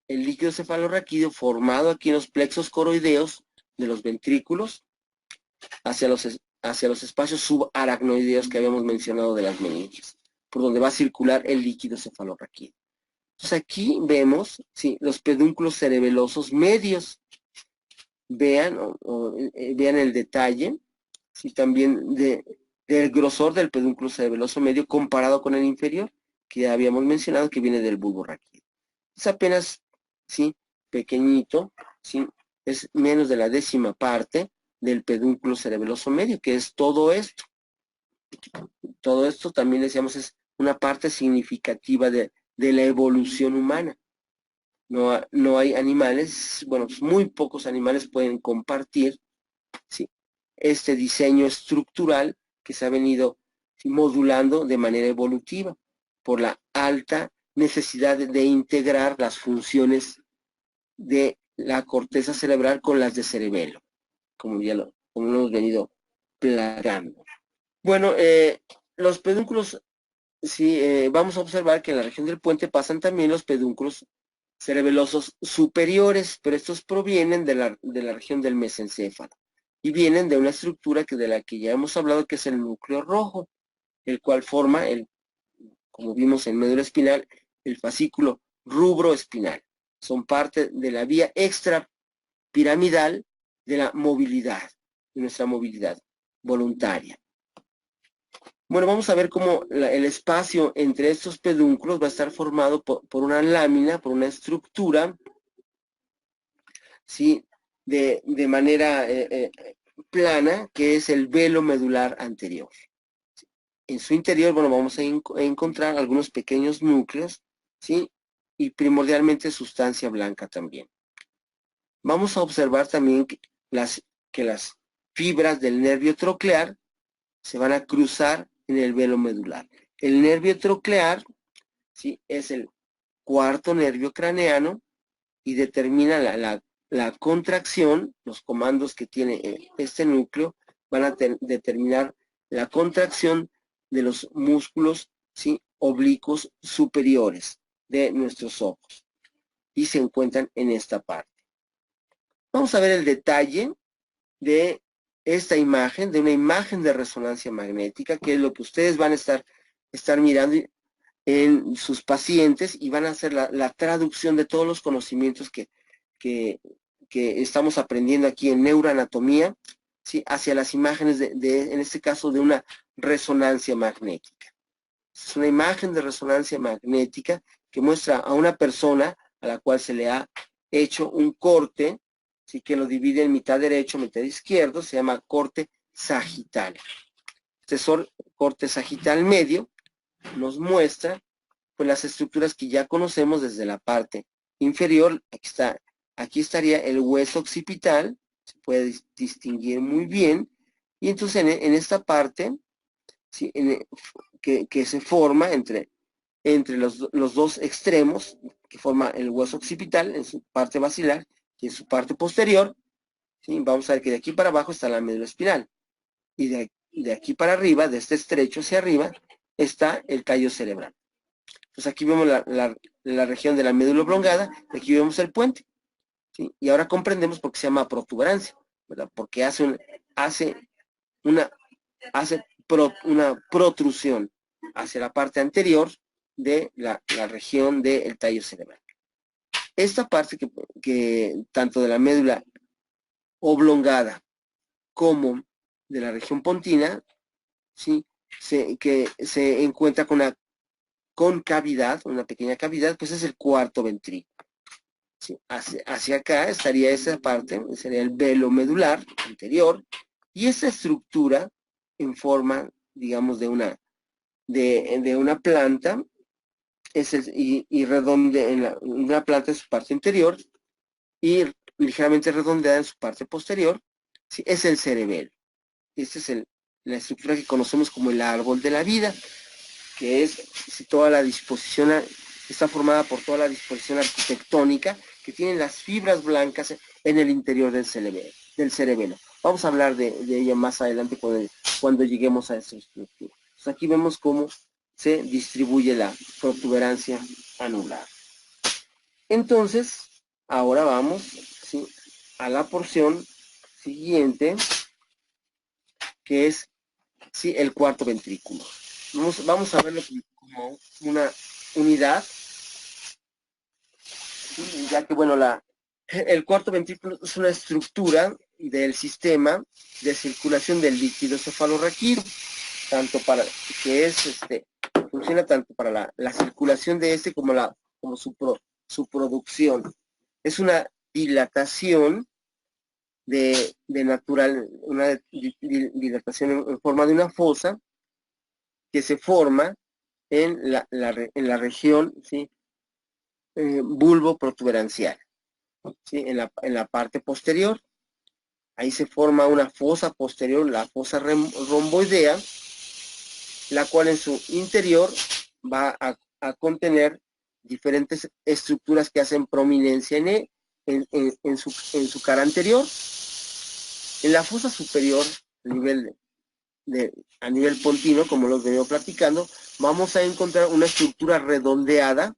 el líquido cefalorraquídeo formado aquí en los plexos coroideos de los ventrículos hacia los espacios subaracnoideos que habíamos mencionado de las meninges, por donde va a circular el líquido cefalorraquídeo. Entonces aquí vemos, ¿sí?, los pedúnculos cerebelosos medios. Vean el detalle, ¿sí?, también del grosor del pedúnculo cerebeloso medio comparado con el inferior, que ya habíamos mencionado que viene del bulbo raquídeo. Es apenas, ¿sí?, pequeñito, ¿sí?, es menos de la 10ª parte del pedúnculo cerebeloso medio, que es todo esto. Todo esto también decíamos es una parte significativa de la evolución humana. No hay animales, bueno, muy pocos animales pueden compartir, ¿sí?, este diseño estructural que se ha venido, ¿sí?, modulando de manera evolutiva por la alta necesidad de integrar las funciones de la corteza cerebral con las de cerebelo, como ya lo como lo hemos venido platicando. Bueno, los pedúnculos, sí, vamos a observar que en la región del puente pasan también los pedúnculos cerebelosos superiores, pero estos provienen de la región del mesencéfalo y vienen de una estructura de la que ya hemos hablado, que es el núcleo rojo, el cual forma, como vimos en médula espinal, el fascículo rubroespinal. Son parte de la vía extrapiramidal de la movilidad, de nuestra movilidad voluntaria. Bueno, vamos a ver cómo el espacio entre estos pedúnculos va a estar formado por una lámina, por una estructura, ¿sí? De manera plana, que es el velo medular anterior. En su interior, bueno, vamos a encontrar algunos pequeños núcleos, ¿sí? Y primordialmente sustancia blanca también. Vamos a observar también que las fibras del nervio troclear se van a cruzar en el velo medular. El nervio troclear, ¿sí? Es el cuarto nervio craneano y determina la contracción. Los comandos que tiene este núcleo van a determinar la contracción de los músculos, ¿sí? Oblicuos superiores de nuestros ojos, y se encuentran en esta parte. Vamos a ver el detalle de esta imagen, de una imagen de resonancia magnética, que es lo que ustedes van a estar mirando en sus pacientes, y van a hacer la traducción de todos los conocimientos que estamos aprendiendo aquí en neuroanatomía, ¿sí? Hacia las imágenes en este caso, de una resonancia magnética. Es una imagen de resonancia magnética que muestra a una persona a la cual se le ha hecho un corte, ¿sí? Que lo divide en mitad derecho, mitad izquierdo, se llama corte sagital. Este corte sagital medio nos muestra, pues, las estructuras que ya conocemos desde la parte inferior. Aquí estaría el hueso occipital, se puede distinguir muy bien, y entonces en esta parte, ¿sí? Que se forma entre los dos extremos, que forma el hueso occipital en su parte basilar y en su parte posterior, ¿sí? Vamos a ver que de aquí para abajo está la médula espinal, y de aquí para arriba, de este estrecho hacia arriba, está el tallo cerebral. Entonces aquí vemos la región de la médula oblongada, y aquí vemos el puente, ¿sí? Y ahora comprendemos por qué se llama protuberancia, ¿verdad? Porque hace una protrusión hacia la parte anterior de la región del tallo cerebral. Esta parte que tanto de la médula oblongada como de la región pontina, ¿sí? Que se encuentra con una concavidad, una pequeña cavidad, pues es el cuarto ventrículo. ¿Sí? Hacia acá estaría esa parte, sería el velo medular anterior, y esa estructura en forma, digamos, de una planta, y redonde en una planta en su parte interior, y ligeramente redondeada en su parte posterior, ¿sí? Es el cerebelo. Esta es la estructura que conocemos como el árbol de la vida, que es, si toda la disposición está formada por toda la disposición arquitectónica que tienen las fibras blancas en el interior del cerebelo. Vamos a hablar de ella más adelante cuando lleguemos a esta estructura. Entonces aquí vemos cómo se distribuye la protuberancia anular. Entonces, ahora vamos, ¿sí? A la porción siguiente, que es, ¿sí? El cuarto ventrículo. Vamos a verlo como una unidad, ¿sí? Ya que, bueno, el cuarto ventrículo es una estructura del sistema de circulación del líquido cefalorraquídeo, funciona tanto para la circulación de como su producción. Es una dilatación una dilatación en forma de una fosa que se forma en la región, ¿sí? Bulbo protuberancial, ¿sí? En la parte posterior. Ahí se forma una fosa posterior, la fosa romboidea, la cual en su interior va a contener diferentes estructuras que hacen prominencia en su cara anterior. En la fosa superior, a nivel pontino, como lo vengo platicando, vamos a encontrar una estructura redondeada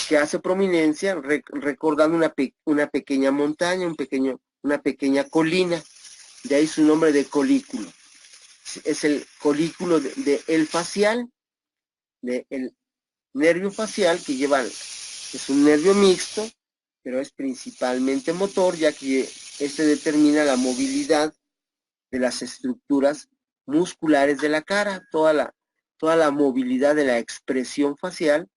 que hace prominencia recordando una pequeña montaña, una pequeña colina. De ahí su nombre de colículo. Es el colículo el facial, del nervio facial que es un nervio mixto, pero es principalmente motor, ya que este determina la movilidad de las estructuras musculares de la cara. Toda la movilidad de la expresión facial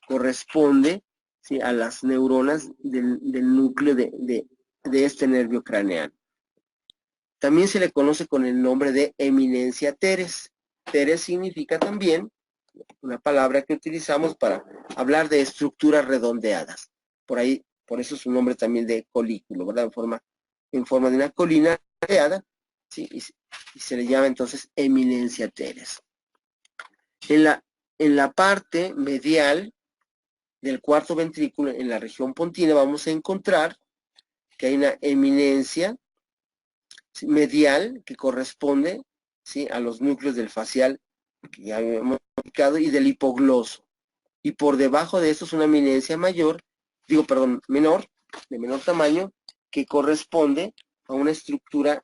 corresponde, ¿sí?, a las neuronas del núcleo de este nervio craneano. También se le conoce con el nombre de eminencia teres. Teres significa también una palabra que utilizamos para hablar de estructuras redondeadas. Por eso su nombre también de colículo, ¿verdad? En forma de una colina redondeada, ¿sí? Y se le llama entonces eminencia teres. En la parte medial del cuarto ventrículo, en la región pontina, vamos a encontrar que hay una eminencia medial que corresponde, ¿sí?, a los núcleos del facial que ya hemos explicado y del hipogloso. Y por debajo de esto es una eminencia menor, de menor tamaño, que corresponde a una estructura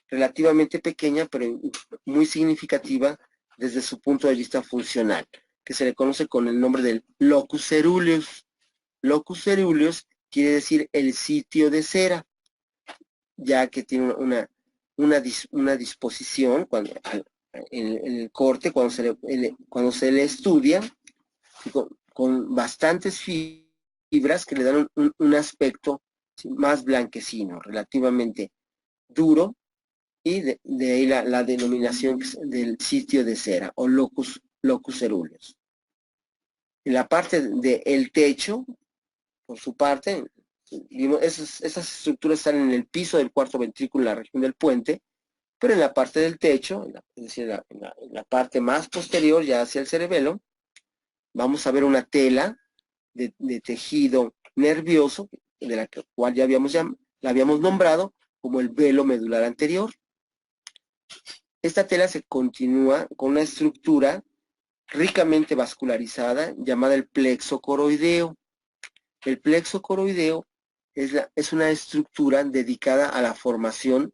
relativamente pequeña, pero muy significativa desde su punto de vista funcional, que se le conoce con el nombre del locus ceruleus. Locus ceruleus quiere decir el sitio de cera, ya que tiene una disposición en el corte, cuando se le estudia, con bastantes fibras que le dan un aspecto, ¿sí?, más blanquecino, relativamente duro, y de ahí la denominación del sitio de cera, o locus ceruleus. En la parte del techo, por su parte, esas estructuras están en el piso del cuarto ventrículo, en la región del puente, pero en la parte del techo, es decir, en la parte más posterior, ya hacia el cerebelo, vamos a ver una tela de tejido nervioso, de la cual la habíamos nombrado como el velo medular anterior. Esta tela se continúa con una estructura ricamente vascularizada llamada el plexo coroideo. El plexo coroideo es una estructura dedicada a la formación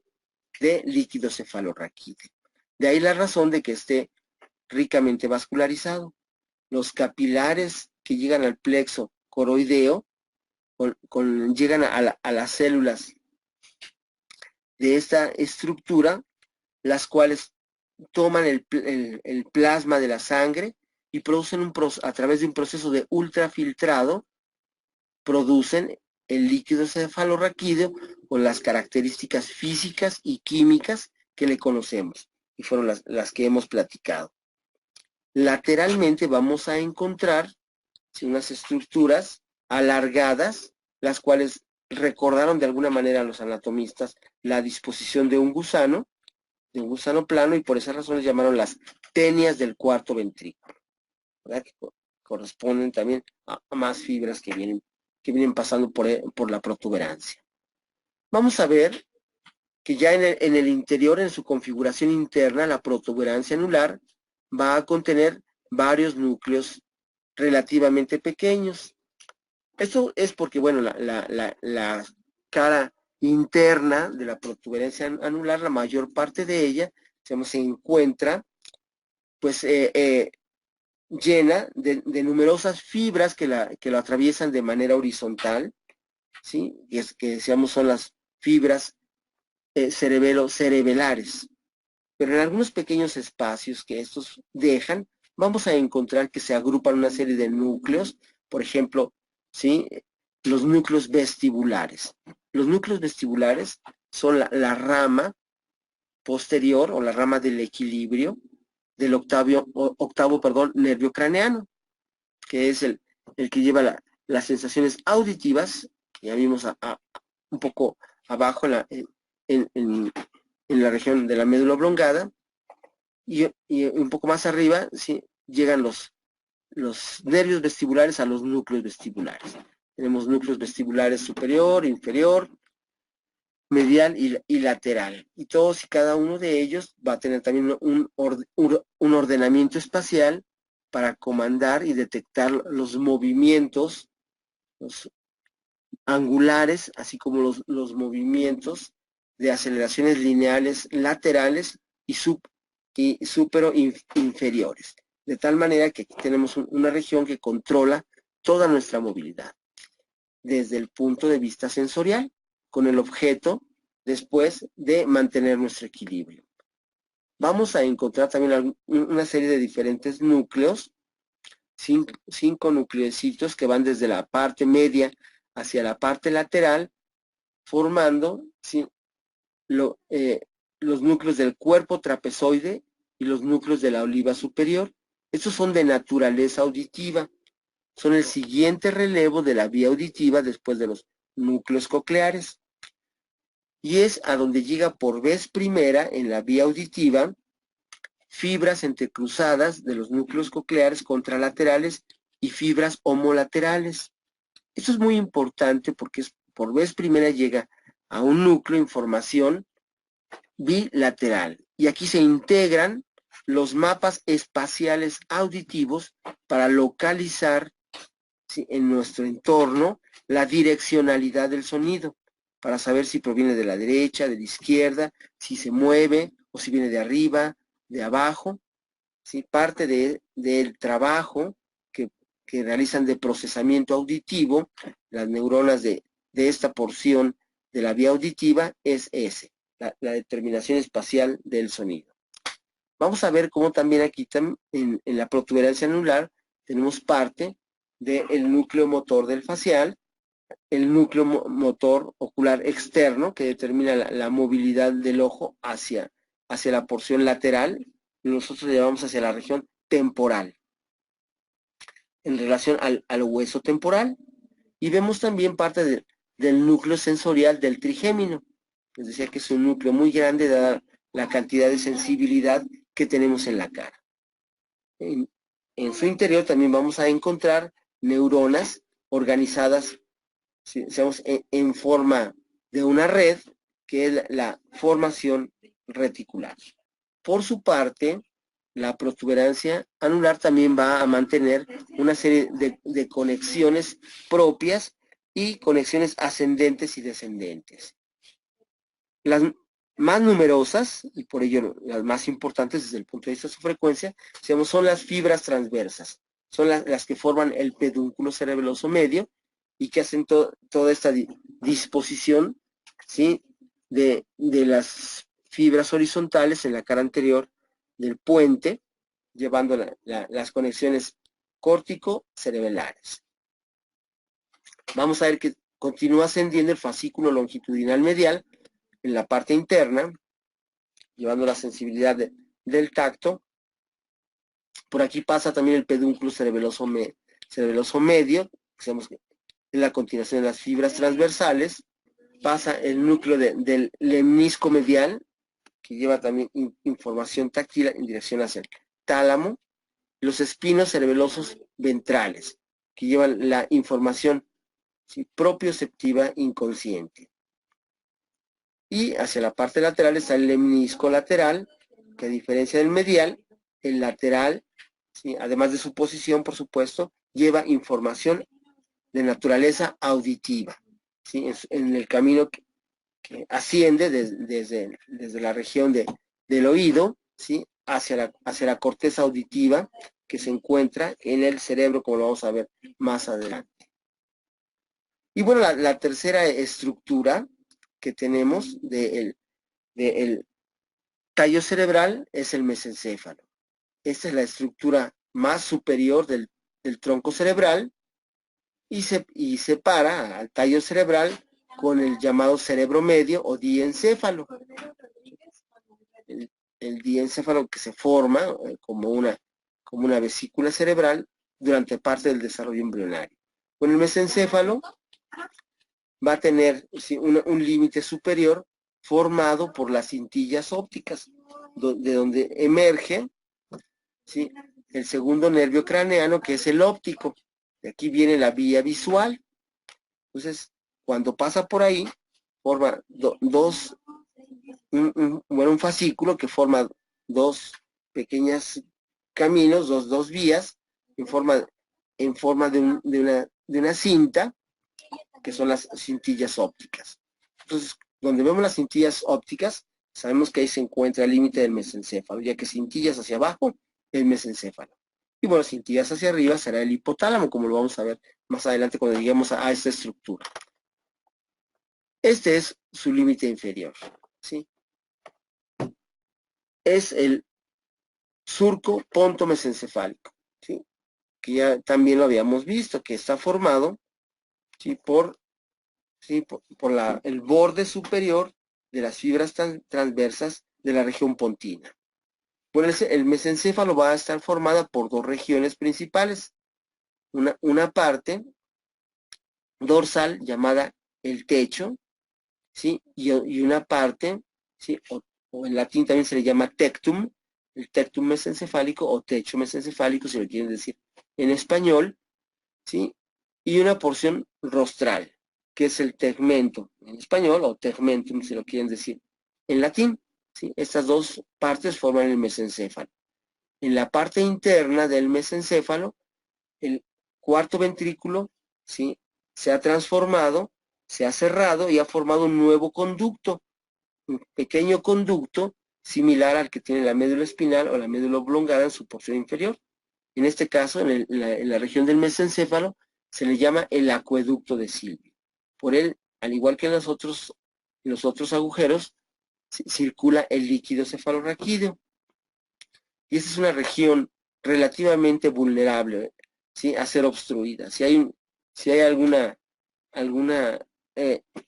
de líquido cefalorraquídeo. De ahí la razón de que esté ricamente vascularizado. Los capilares que llegan al plexo coroideo llegan a las células de esta estructura, las cuales toman el plasma de la sangre y producen a través de un proceso de ultrafiltrado, producen el líquido cefalorraquídeo con las características físicas y químicas que le conocemos, y fueron las que hemos platicado. Lateralmente vamos a encontrar, ¿sí?, unas estructuras alargadas, las cuales recordaron de alguna manera a los anatomistas la disposición de un gusano plano, y por esa razón les llamaron las tenias del cuarto ventrículo, ¿verdad?, que corresponden también a más fibras que vienen pasando por la protuberancia. Vamos a ver que ya en el interior, en su configuración interna, la protuberancia anular va a contener varios núcleos relativamente pequeños. Esto es porque, bueno, la cara interna de la protuberancia anular, la mayor parte de ella se encuentra, pues, llena de numerosas fibras que lo atraviesan de manera horizontal, ¿sí? Y es que decíamos son las fibras cerebelares. Pero en algunos pequeños espacios que estos dejan, vamos a encontrar que se agrupan una serie de núcleos, por ejemplo, ¿sí?, los núcleos vestibulares. Los núcleos vestibulares son la rama posterior, o la rama del equilibrio del octavo nervio craneano, que es el que lleva las sensaciones auditivas, que ya vimos un poco abajo en la región de la médula oblongada, y un poco más arriba, ¿sí?, llegan los nervios vestibulares a los núcleos vestibulares. Tenemos núcleos vestibulares superior, inferior, medial y lateral. Y todos y cada uno de ellos va a tener también un ordenamiento espacial para comandar y detectar los movimientos, los angulares, así como los movimientos de aceleraciones lineales laterales y súpero inferiores. De tal manera que aquí tenemos una región que controla toda nuestra movilidad, desde el punto de vista sensorial, con el objeto después de mantener nuestro equilibrio. Vamos a encontrar también una serie de diferentes núcleos, cinco nucleocitos que van desde la parte media hacia la parte lateral, formando los núcleos del cuerpo trapezoide y los núcleos de la oliva superior. Estos son de naturaleza auditiva. Son el siguiente relevo de la vía auditiva después de los núcleos cocleares. Y es a donde llega por vez primera en la vía auditiva fibras entrecruzadas de los núcleos cocleares contralaterales y fibras homolaterales. Esto es muy importante porque por vez primera llega a un núcleo información bilateral. Y aquí se integran los mapas espaciales auditivos para localizar, ¿sí?, en nuestro entorno la direccionalidad del sonido, para saber si proviene de la derecha, de la izquierda, si se mueve o si viene de arriba, de abajo. ¿Sí? Parte del trabajo que realizan de procesamiento auditivo las neuronas de esta porción de la vía auditiva es ese, la determinación espacial del sonido. Vamos a ver cómo también aquí en la protuberancia anular tenemos parte del núcleo motor del facial, el núcleo motor ocular externo que determina la movilidad del ojo hacia la porción lateral, y nosotros le llamamos hacia la región temporal, en relación al hueso temporal. Y vemos también parte del núcleo sensorial del trigémino. Les decía que es un núcleo muy grande dada la cantidad de sensibilidad que tenemos en la cara. En su interior también vamos a encontrar neuronas organizadas, digamos, en forma de una red, que es la formación reticular. Por su parte, la protuberancia anular también va a mantener una serie de conexiones propias y conexiones ascendentes y descendentes. Las más numerosas, y por ello las más importantes desde el punto de vista de su frecuencia, son las fibras transversas. Son las que forman el pedúnculo cerebeloso medio y que hacen toda esta disposición, ¿sí?, de las fibras horizontales en la cara anterior del puente, llevando las conexiones córtico-cerebelares. Vamos a ver que continúa ascendiendo el fascículo longitudinal medial en la parte interna, llevando la sensibilidad del tacto. Por aquí pasa también el pedúnculo cerebeloso medio, que es la continuación de las fibras transversales. Pasa el núcleo del lemnisco medial, que lleva también información táctil en dirección hacia el tálamo. Los espinos cerebelosos ventrales, que llevan la información, ¿sí?, propioceptiva inconsciente. Y hacia la parte lateral está el lemnisco lateral, que a diferencia del medial, el lateral, ¿sí?, además de su posición, por supuesto, lleva información de naturaleza auditiva, ¿sí?, en el camino que asciende desde la región del oído, ¿sí?, hacia la corteza auditiva que se encuentra en el cerebro, como lo vamos a ver más adelante. Y bueno, la tercera estructura que tenemos del tallo cerebral es el mesencéfalo. Esta es la estructura más superior del tronco cerebral y separa al tallo cerebral con el llamado cerebro medio o diencéfalo. El diencéfalo que se forma como una vesícula cerebral durante parte del desarrollo embrionario. Con el mesencéfalo va a tener, ¿sí?, un límite superior formado por las cintillas ópticas, de donde emerge, ¿sí?, el segundo nervio craneano, que es el óptico. De aquí viene la vía visual. Entonces, cuando pasa por ahí, forma un fascículo que forma dos pequeñas caminos, dos vías, en forma de una cinta, que son las cintillas ópticas. Entonces, donde vemos las cintillas ópticas, sabemos que ahí se encuentra el límite del mesencéfalo, ya que cintillas hacia abajo, el mesencéfalo. Y bueno, cintillas hacia arriba será el hipotálamo, como lo vamos a ver más adelante cuando lleguemos a esta estructura. Este es su límite inferior, ¿sí? Es el surco pontomesencefálico, ¿sí? Que ya también lo habíamos visto, que está formado, ¿sí? por el borde superior de las fibras transversas de la región pontina. Bueno, el mesencéfalo va a estar formada por dos regiones principales. Una parte dorsal llamada el techo, ¿sí? Y una parte, ¿sí? O en latín también se le llama tectum, el tectum mesencefálico o techo mesencefálico, si lo quieren decir en español, ¿sí? Y una porción rostral, que es el tegmento en español, o tegmentum, si lo quieren decir en latín, ¿sí? Estas dos partes forman el mesencéfalo. En la parte interna del mesencéfalo, el cuarto ventrículo, ¿sí? Se ha transformado, se ha cerrado y ha formado un nuevo conducto, un pequeño conducto similar al que tiene la médula espinal o la médula oblongada en su porción inferior. En este caso, en la región del mesencéfalo, se le llama el acueducto de Silvio. Por él, al igual que en los otros agujeros, circula el líquido cefalorraquídeo. Y esta es una región relativamente vulnerable, ¿sí? A ser obstruida. Si hay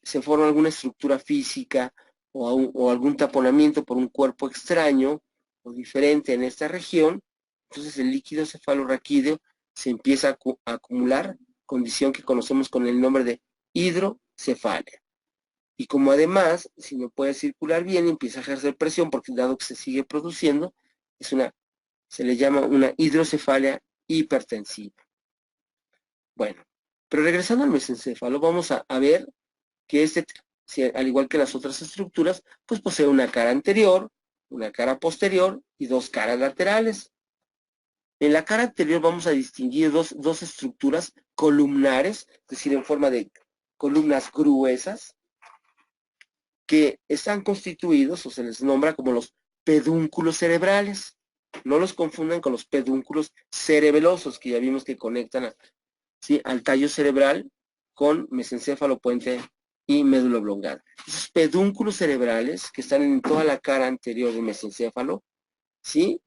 se forma alguna estructura física o algún taponamiento por un cuerpo extraño o diferente en esta región, entonces el líquido cefalorraquídeo se empieza a acumular, condición que conocemos con el nombre de hidrocefalia. Y como además, si no puede circular bien, empieza a ejercer presión, porque dado que se sigue produciendo, se le llama una hidrocefalia hipertensiva. Bueno, pero regresando al mesencéfalo, vamos a ver que al igual que las otras estructuras, pues posee una cara anterior, una cara posterior y dos caras laterales. En la cara anterior vamos a distinguir dos estructuras columnares, es decir, en forma de columnas gruesas, que están constituidos o se les nombra como los pedúnculos cerebrales. No los confundan con los pedúnculos cerebelosos, que ya vimos que conectan ¿sí? al tallo cerebral con mesencéfalo, puente y médula oblongada. Esos pedúnculos cerebrales que están en toda la cara anterior del mesencéfalo, ¿sí?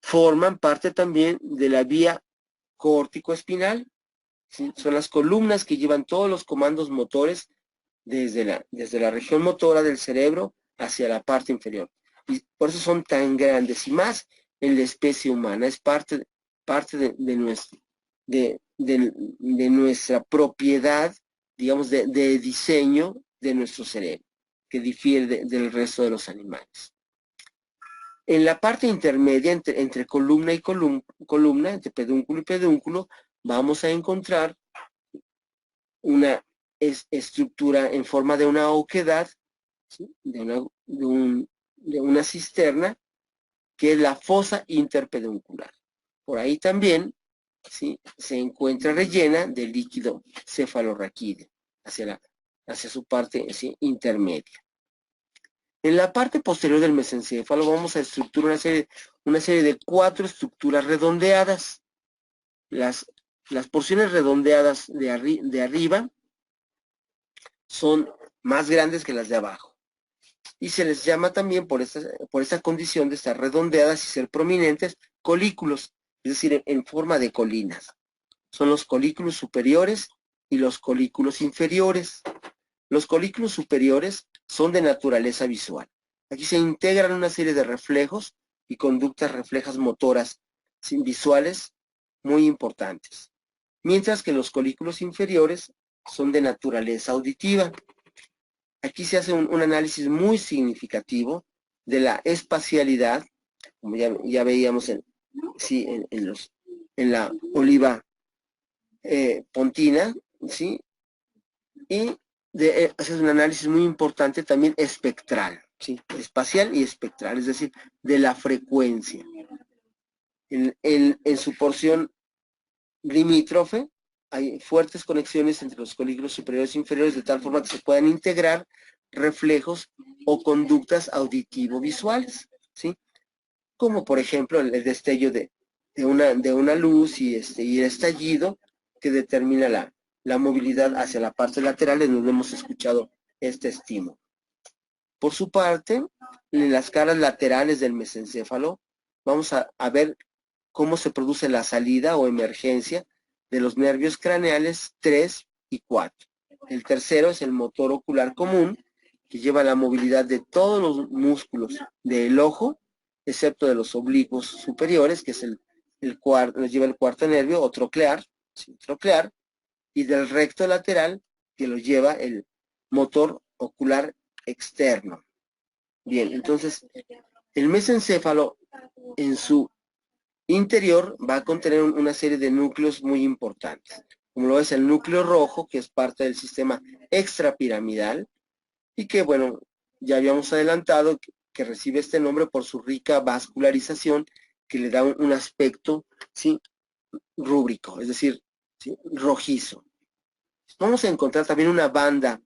Forman parte también de la vía córtico-espinal, ¿sí? Son las columnas que llevan todos los comandos motores desde la región motora del cerebro hacia la parte inferior. Y por eso son tan grandes, y más en la especie humana. Es parte de nuestra propiedad, digamos, de diseño de nuestro cerebro, que difiere del resto de los animales. En la parte intermedia, entre columna y columna, entre pedúnculo y pedúnculo, vamos a encontrar una estructura en forma de una oquedad, ¿sí? de una cisterna, que es la fosa interpeduncular. Por ahí también, ¿sí? se encuentra rellena de líquido cefalorraquídeo hacia su parte, ¿sí? intermedia. En la parte posterior del mesencéfalo vamos a estructurar una serie de 4 estructuras redondeadas. Las porciones redondeadas de arriba son más grandes que las de abajo. Y se les llama también, por esta condición de estar redondeadas y ser prominentes, colículos, es decir, en forma de colinas. Son los colículos superiores y los colículos inferiores. Los colículos superiores son de naturaleza visual. Aquí se integran una serie de reflejos y conductas reflejas motoras visuales muy importantes. Mientras que los colículos inferiores son de naturaleza auditiva. Aquí se hace un análisis muy significativo de la espacialidad, como ya veíamos en la oliva pontina, ¿sí? Y hacer un análisis muy importante también espectral, ¿sí? Espacial y espectral, es decir, de la frecuencia. En su porción limítrofe hay fuertes conexiones entre los colículos superiores e inferiores de tal forma que se puedan integrar reflejos o conductas auditivo-visuales, ¿sí? Como por ejemplo el destello de una luz y el estallido que determina la movilidad hacia la parte lateral en donde hemos escuchado este estímulo. Por su parte, en las caras laterales del mesencéfalo vamos a ver cómo se produce la salida o emergencia de los nervios craneales 3 y 4. El tercero es el motor ocular común, que lleva la movilidad de todos los músculos del ojo, excepto de los oblicuos superiores, que es nos lleva el cuarto nervio, o troclear, ¿sí? Troclear, y del recto lateral, que lo lleva el motor ocular externo. Bien, entonces, el mesencéfalo en su interior va a contener una serie de núcleos muy importantes, como lo es el núcleo rojo, que es parte del sistema extrapiramidal, y que, bueno, ya habíamos adelantado que recibe este nombre por su rica vascularización, que le da un aspecto, ¿sí?, rúbrico, es decir, ¿sí?, rojizo. Vamos a encontrar también una banda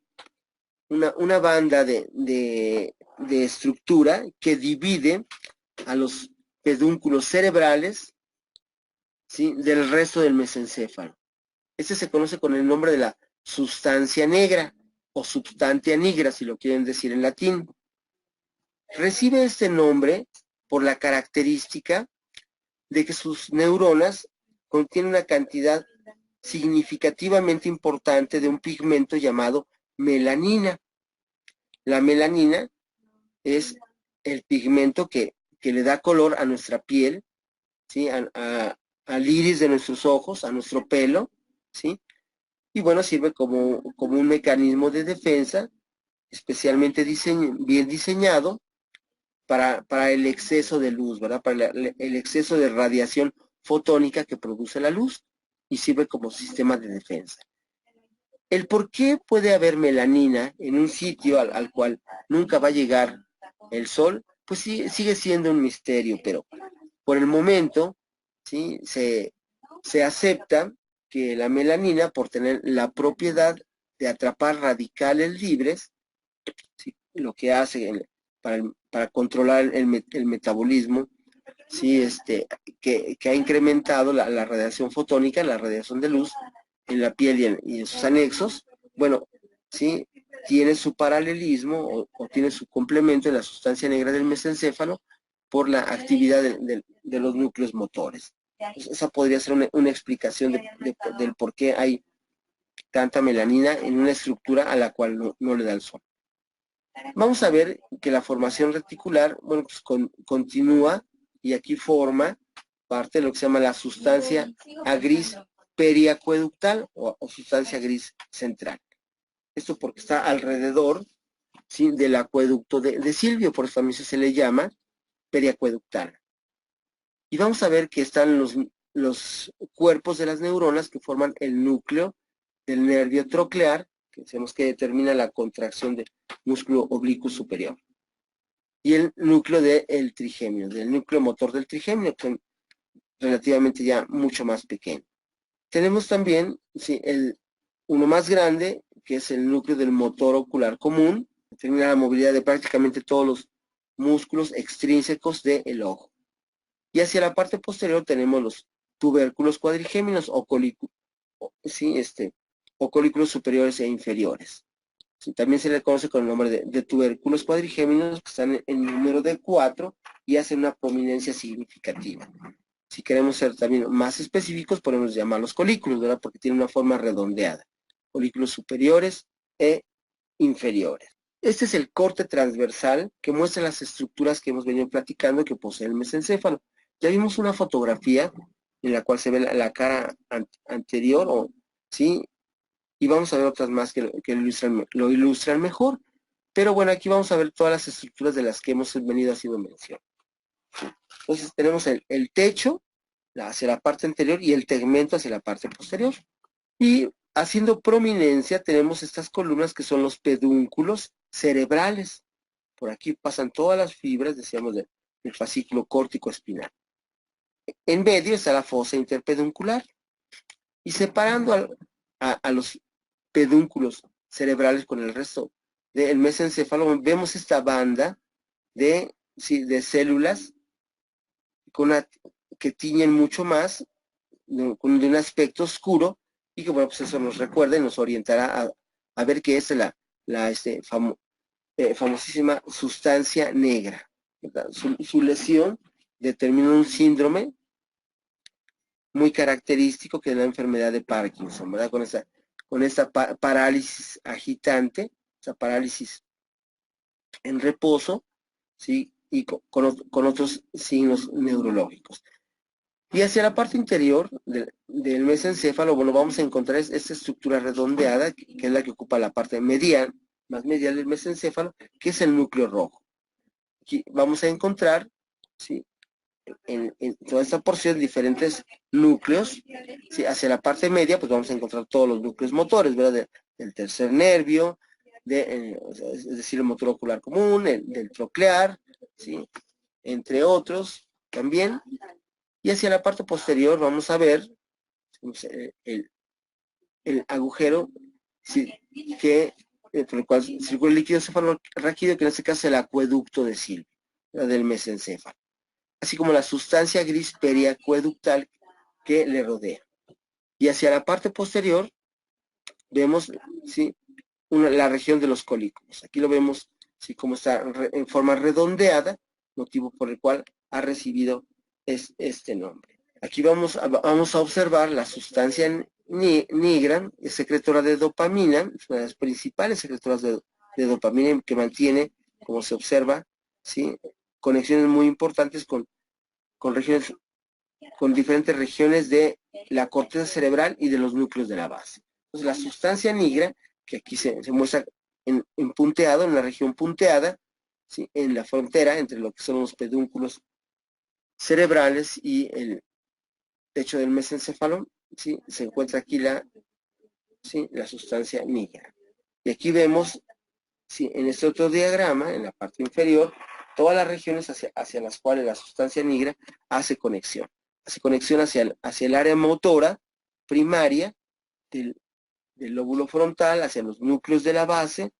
de estructura que divide a los pedúnculos cerebrales, ¿sí?, del resto del mesencéfalo. Este se conoce con el nombre de la sustancia negra o substantia nigra, si lo quieren decir en latín. Recibe este nombre por la característica de que sus neuronas contienen una cantidad significativamente importante de un pigmento llamado melanina. La melanina es el pigmento que le da color a nuestra piel, ¿sí?, al iris de nuestros ojos, a nuestro pelo, ¿sí? Y bueno, sirve como un mecanismo de defensa especialmente bien diseñado para el exceso de luz, ¿verdad? Para el exceso de radiación fotónica que produce la luz, y sirve como sistema de defensa. El por qué puede haber melanina en un sitio al cual nunca va a llegar el sol, pues sí, sigue siendo un misterio, pero por el momento, ¿sí?, se acepta que la melanina, por tener la propiedad de atrapar radicales libres, ¿sí?, lo que hace para controlar el metabolismo, ¿sí?, que ha incrementado la radiación fotónica, la radiación de luz en la piel y en sus anexos, bueno, ¿sí?, tiene su paralelismo o tiene su complemento en la sustancia negra del mesencéfalo por la actividad de los núcleos motores. Pues esa podría ser una explicación del por qué hay tanta melanina en una estructura a la cual no le da el sol. Vamos a ver que la formación reticular, bueno, pues continúa y aquí forma parte de lo que se llama la sustancia gris periacueductal o sustancia gris central. Esto porque está alrededor, ¿sí?, del acueducto de Silvio, por eso también se le llama periacueductal. Y vamos a ver que están los cuerpos de las neuronas que forman el núcleo del nervio troclear, que decimos que determina la contracción del músculo oblicuo superior. Y el núcleo del trigémino, del núcleo motor del trigémino, que es relativamente ya mucho más pequeño. Tenemos también, sí, uno más grande, que es el núcleo del motor ocular común, que determina la movilidad de prácticamente todos los músculos extrínsecos del ojo. Y hacia la parte posterior tenemos los tubérculos cuadrigéminos o colículos superiores e inferiores. Sí, también se le conoce con el nombre de tubérculos cuadrigéminos, que están en número de 4 y hacen una prominencia significativa. Si queremos ser también más específicos, podemos llamarlos colículos, ¿verdad?, porque tienen una forma redondeada. Colículos superiores e inferiores. Este es el corte transversal que muestra las estructuras que hemos venido platicando que posee el mesencéfalo. Ya vimos una fotografía en la cual se ve la cara anterior, ¿sí?, y vamos a ver otras más que lo ilustran mejor. Pero bueno, aquí vamos a ver todas las estructuras de las que hemos venido haciendo mención. Entonces tenemos el techo hacia la parte anterior y el tegmento hacia la parte posterior. Y haciendo prominencia tenemos estas columnas que son los pedúnculos cerebrales. Por aquí pasan todas las fibras, decíamos, del fascículo córtico espinal. En medio está la fosa interpeduncular. Y separando a los pedúnculos cerebrales con el resto del mesencéfalo, vemos esta banda de células que tiñen mucho más, de un aspecto oscuro, y que, bueno, pues eso nos recuerda y nos orientará a ver qué es la famosísima sustancia negra. Su lesión determina un síndrome muy característico, que es la enfermedad de Parkinson, ¿verdad? Con esta parálisis agitante, esa parálisis en reposo, ¿sí? Y con otros signos neurológicos. Y hacia la parte interior del mesencéfalo, bueno, vamos a encontrar esta estructura redondeada, que es la que ocupa la parte medial, más medial del mesencéfalo, que es el núcleo rojo. Aquí vamos a encontrar, ¿sí?, en toda esta porción diferentes núcleos. ¿Sí? Hacia la parte media, pues vamos a encontrar todos los núcleos motores, ¿verdad? Del tercer nervio, es decir, el motor ocular común, del troclear, ¿sí?, entre otros también. Y hacia la parte posterior vamos a ver el agujero, ¿sí?, por el cual circula el líquido cefalorraquídeo, que en este caso es el acueducto de Silvi, del mesencéfalo, así como la sustancia gris periacueductal que le rodea. Y hacia la parte posterior vemos, ¿sí?, la región de los colículos. Aquí lo vemos, ¿sí?, como está en forma redondeada, motivo por el cual ha recibido este nombre. Aquí vamos a observar la sustancia nigra, es secretora de dopamina, es una de las principales secretoras de dopamina, que mantiene, como se observa, ¿sí?, conexiones muy importantes con diferentes regiones de la corteza cerebral y de los núcleos de la base. Entonces, la sustancia negra, que aquí se muestra en punteado, en la región punteada, ¿sí?, en la frontera entre lo que son los pedúnculos cerebrales y el techo del mesencéfalo, ¿sí?, se encuentra aquí la sustancia negra. Y aquí vemos, ¿sí?, en este otro diagrama, en la parte inferior, todas las regiones hacia las cuales la sustancia negra hace conexión. Hace conexión hacia el área motora primaria del lóbulo frontal, hacia los núcleos de la base,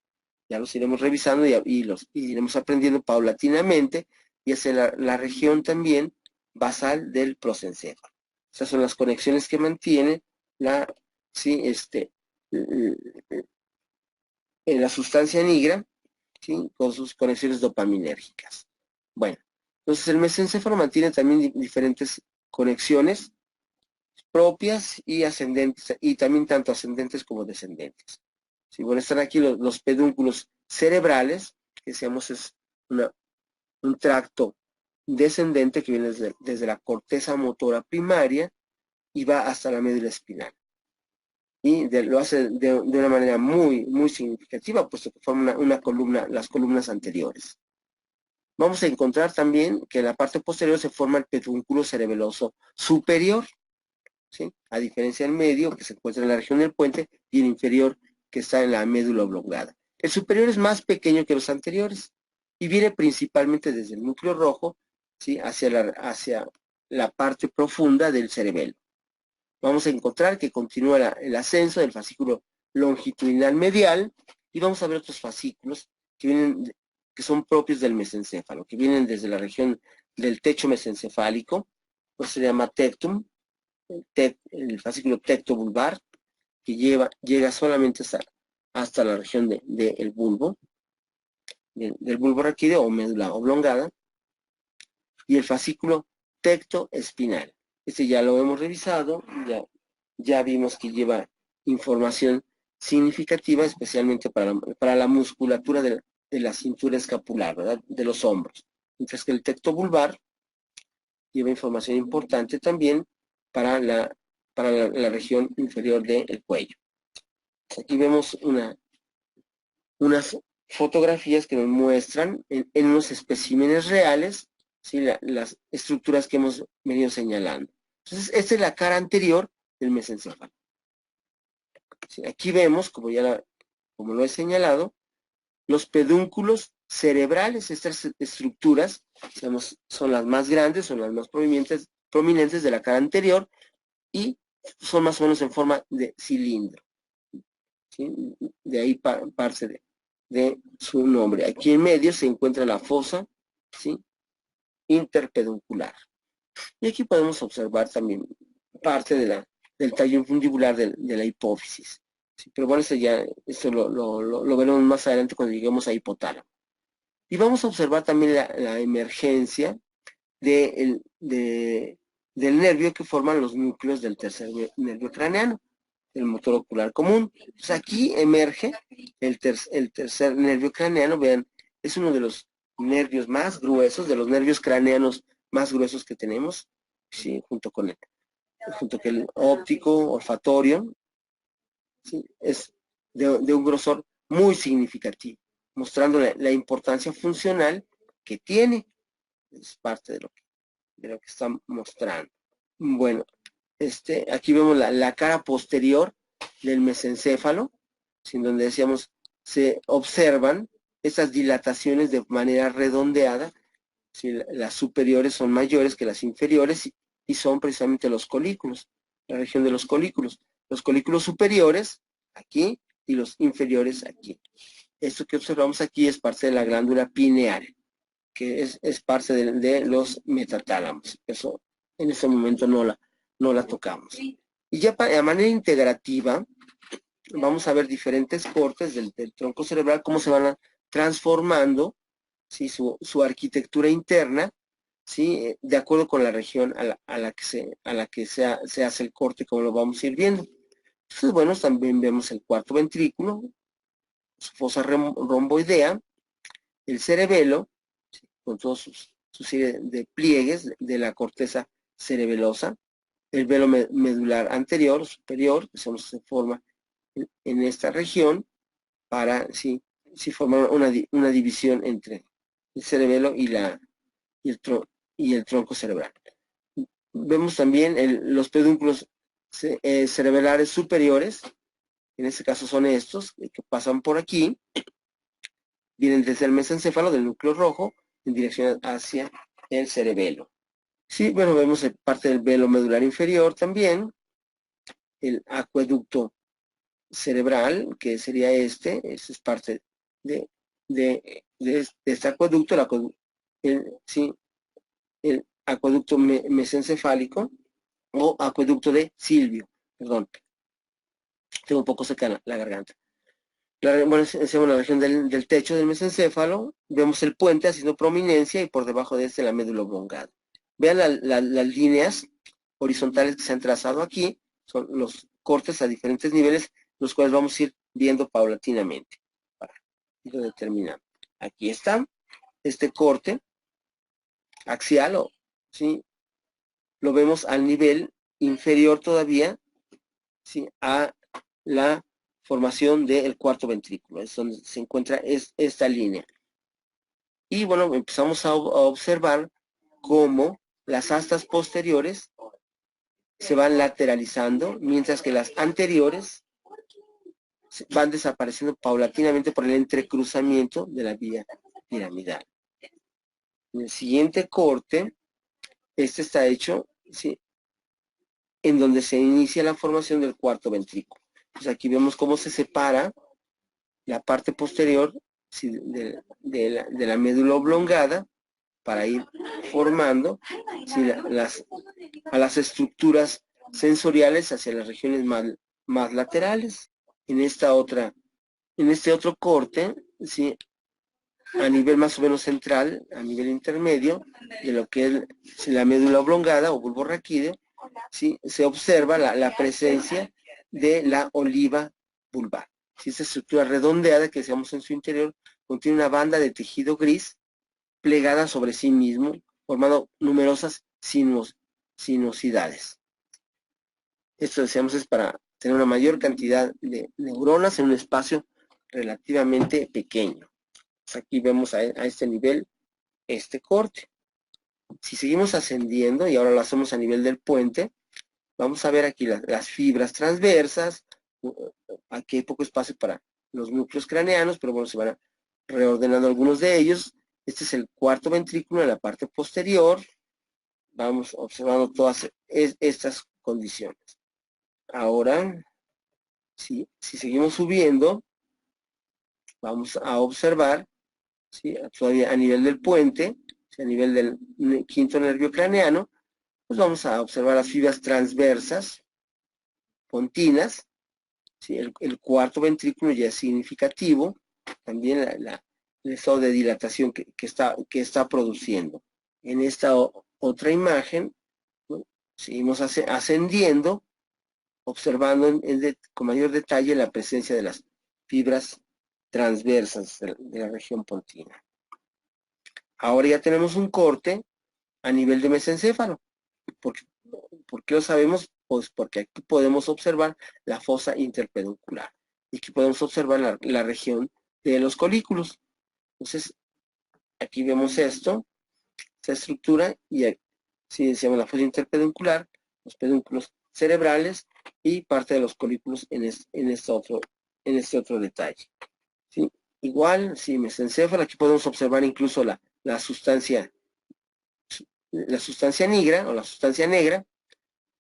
ya los iremos revisando y los iremos aprendiendo paulatinamente, y hacia la región también basal del prosencéfalo. Estas son las conexiones que mantiene la sustancia negra, ¿sí?, con sus conexiones dopaminérgicas. Bueno, entonces el mesencéfalo mantiene también diferentes conexiones propias y ascendentes, y también tanto ascendentes como descendentes. ¿Sí? Bueno, están aquí los pedúnculos cerebrales, que decíamos es un tracto descendente que viene desde la corteza motora primaria y va hasta la médula espinal. Y lo hace de una manera muy, muy significativa, puesto que forma una columna, las columnas anteriores. Vamos a encontrar también que en la parte posterior se forma el pedúnculo cerebeloso superior, ¿sí?, a diferencia del medio, que se encuentra en la región del puente, y el inferior, que está en la médula oblongada. El superior es más pequeño que los anteriores y viene principalmente desde el núcleo rojo, ¿sí?, hacia la parte profunda del cerebelo. Vamos a encontrar que continúa el ascenso del fascículo longitudinal medial, y vamos a ver otros fascículos que son propios del mesencéfalo, que vienen desde la región del techo mesencefálico, pues se llama tectum, el fascículo tectobulbar, que llega solamente hasta la región del bulbo, del bulbo raquídeo o médula oblongada, y el fascículo tectoespinal. Este ya lo hemos revisado, ya vimos que lleva información significativa, especialmente para la musculatura de la cintura escapular, ¿verdad?, de los hombros. Mientras que el tectobulbar lleva información importante también para la región inferior del cuello. Aquí vemos unas fotografías que nos muestran en unos especímenes reales, ¿sí?, las estructuras que hemos venido señalando. Entonces, esta es la cara anterior del mesencéfalo. ¿Sí? Aquí vemos, como lo he señalado, los pedúnculos cerebrales. Estas estructuras, digamos, son las más grandes, son las más prominentes de la cara anterior y son más o menos en forma de cilindro. ¿Sí? De ahí parte de su nombre. Aquí en medio se encuentra la fosa, ¿sí?, interpeduncular. Y aquí podemos observar también parte del tallo infundibular de la hipófisis. ¿Sí? Pero bueno, esto lo veremos más adelante cuando lleguemos a hipotálamo. Y vamos a observar también la emergencia del nervio que forman los núcleos del tercer nervio craneano, el motor ocular común. Entonces aquí emerge el tercer nervio craneano. Vean, es uno de los nervios más gruesos, de los nervios craneanos más gruesos que tenemos, ¿sí?, junto con el óptico, olfatorio, ¿sí?, es de un grosor muy significativo, mostrando la importancia funcional que tiene. Es parte de lo que está mostrando. Bueno, aquí vemos la cara posterior del mesencéfalo, sin donde decíamos se observan esas dilataciones de manera redondeada. ¿Sí? Las superiores son mayores que las inferiores y son precisamente los colículos, la región de los colículos. Los colículos superiores aquí y los inferiores aquí. Esto que observamos aquí es parte de la glándula pineal, que es parte de los metatálamos. Eso en este momento no la tocamos. Y ya a manera integrativa, vamos a ver diferentes cortes del tronco cerebral, cómo se van transformando, ¿sí?, su arquitectura interna, ¿sí?, de acuerdo con la región a la que se hace el corte, como lo vamos a ir viendo. Entonces, bueno, también vemos el cuarto ventrículo, su fosa romboidea, el cerebelo, ¿sí?, con todos su serie de pliegues de la corteza cerebelosa, el velo medular anterior, superior, que se forma en esta región para formar una división entre el cerebelo y el tronco cerebral. Vemos también los pedúnculos cerebelares superiores, en este caso son estos, que pasan por aquí, vienen desde el mesencéfalo del núcleo rojo en dirección hacia el cerebelo. Sí, bueno, vemos parte del velo medular inferior también, el acueducto cerebral, que sería este es parte de este acueducto, el acueducto mesencefálico o acueducto de Silvio, perdón, tengo un poco seca la garganta. Bueno, es la región del techo del mesencéfalo, vemos el puente haciendo prominencia y por debajo de la médula oblongada. Vean las líneas horizontales que se han trazado aquí, son los cortes a diferentes niveles, los cuales vamos a ir viendo paulatinamente para irlo determinando. Aquí está este corte axial, ¿sí?, lo vemos al nivel inferior todavía, ¿sí?, a la formación del cuarto ventrículo, es donde se encuentra esta línea. Y bueno, empezamos a observar cómo las astas posteriores se van lateralizando, mientras que las anteriores van desapareciendo paulatinamente por el entrecruzamiento de la vía piramidal. En el siguiente corte, está hecho, ¿sí?, en donde se inicia la formación del cuarto ventrículo. Pues aquí vemos cómo se separa la parte posterior, ¿sí?, de la médula oblongada para ir formando, ¿sí?, a las estructuras sensoriales hacia las regiones más laterales. En este otro corte, ¿sí?, a nivel más o menos central, a nivel intermedio, de lo que es la médula oblongada o bulbo raquídeo, ¿sí?, se observa la presencia de la oliva vulvar. ¿Sí? Esta estructura redondeada que decíamos en su interior contiene una banda de tejido gris plegada sobre sí mismo, formando numerosas sinuosidades. Esto, decíamos, es para tener una mayor cantidad de neuronas en un espacio relativamente pequeño. Pues aquí vemos a este nivel este corte. Si seguimos ascendiendo, y ahora lo hacemos a nivel del puente, vamos a ver aquí las fibras transversas, aquí hay poco espacio para los núcleos craneanos, pero bueno, se van reordenando algunos de ellos. Este es el cuarto ventrículo en la parte posterior. Vamos observando todas estas condiciones. Ahora, si seguimos subiendo, vamos a observar, ¿sí?, todavía a nivel del puente, ¿sí?, a nivel del quinto nervio craneano, pues vamos a observar las fibras transversas, pontinas, ¿sí? El cuarto ventrículo ya es significativo, también el estado de dilatación que está produciendo. En esta otra imagen, ¿no?, seguimos ascendiendo, observando con mayor detalle la presencia de las fibras transversas de la región pontina. Ahora ya tenemos un corte a nivel de mesencéfalo. ¿Por qué lo sabemos? Pues porque aquí podemos observar la fosa interpeduncular y aquí podemos observar la región de los colículos. Entonces, aquí vemos esta estructura, y aquí, si decíamos la fosa interpeduncular, los pedúnculos cerebrales y parte de los colículos en este otro detalle, ¿sí? Igual, si mesencéfalo, aquí podemos observar incluso la sustancia negra, o la sustancia negra,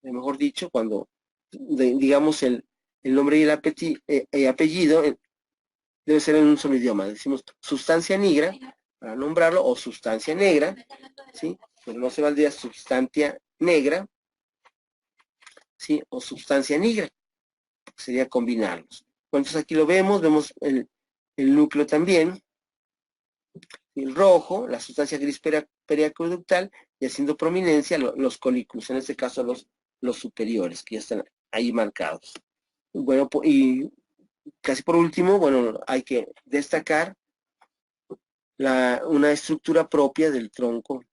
mejor dicho, cuando digamos el nombre y el apellido debe ser en un solo idioma. Decimos sustancia negra para nombrarlo, o sustancia negra, ¿sí? Pero no se valdría sustancia negra, ¿sí?, o sustancia negra. Sería combinarlos. Entonces aquí lo vemos el núcleo también, el rojo, la sustancia gris periaqueductal, y haciendo prominencia los colículos, en este caso los superiores, que ya están ahí marcados. Bueno, y casi por último, bueno, hay que destacar una estructura propia del tronco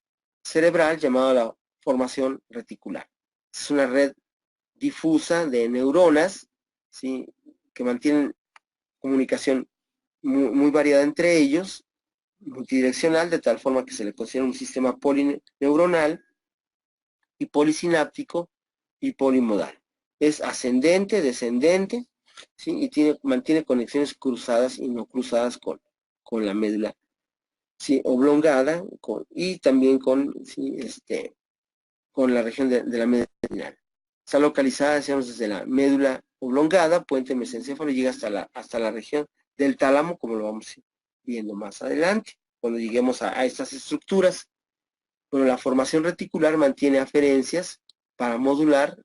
cerebral llamada la formación reticular. Es una red difusa de neuronas, ¿sí?, que mantienen comunicación muy variada entre ellos, multidireccional, de tal forma que se le considera un sistema polineuronal y polisináptico y polimodal. Es ascendente, descendente, ¿sí?, y mantiene conexiones cruzadas y no cruzadas con la médula, ¿sí?, oblongada, y también ¿sí?, con la región de la médula espinal. Está localizada, decíamos, desde la médula oblongada, puente mesencéfalo, y llega hasta la región del tálamo, como lo vamos viendo más adelante, cuando lleguemos a estas estructuras. Bueno, la formación reticular mantiene aferencias para modular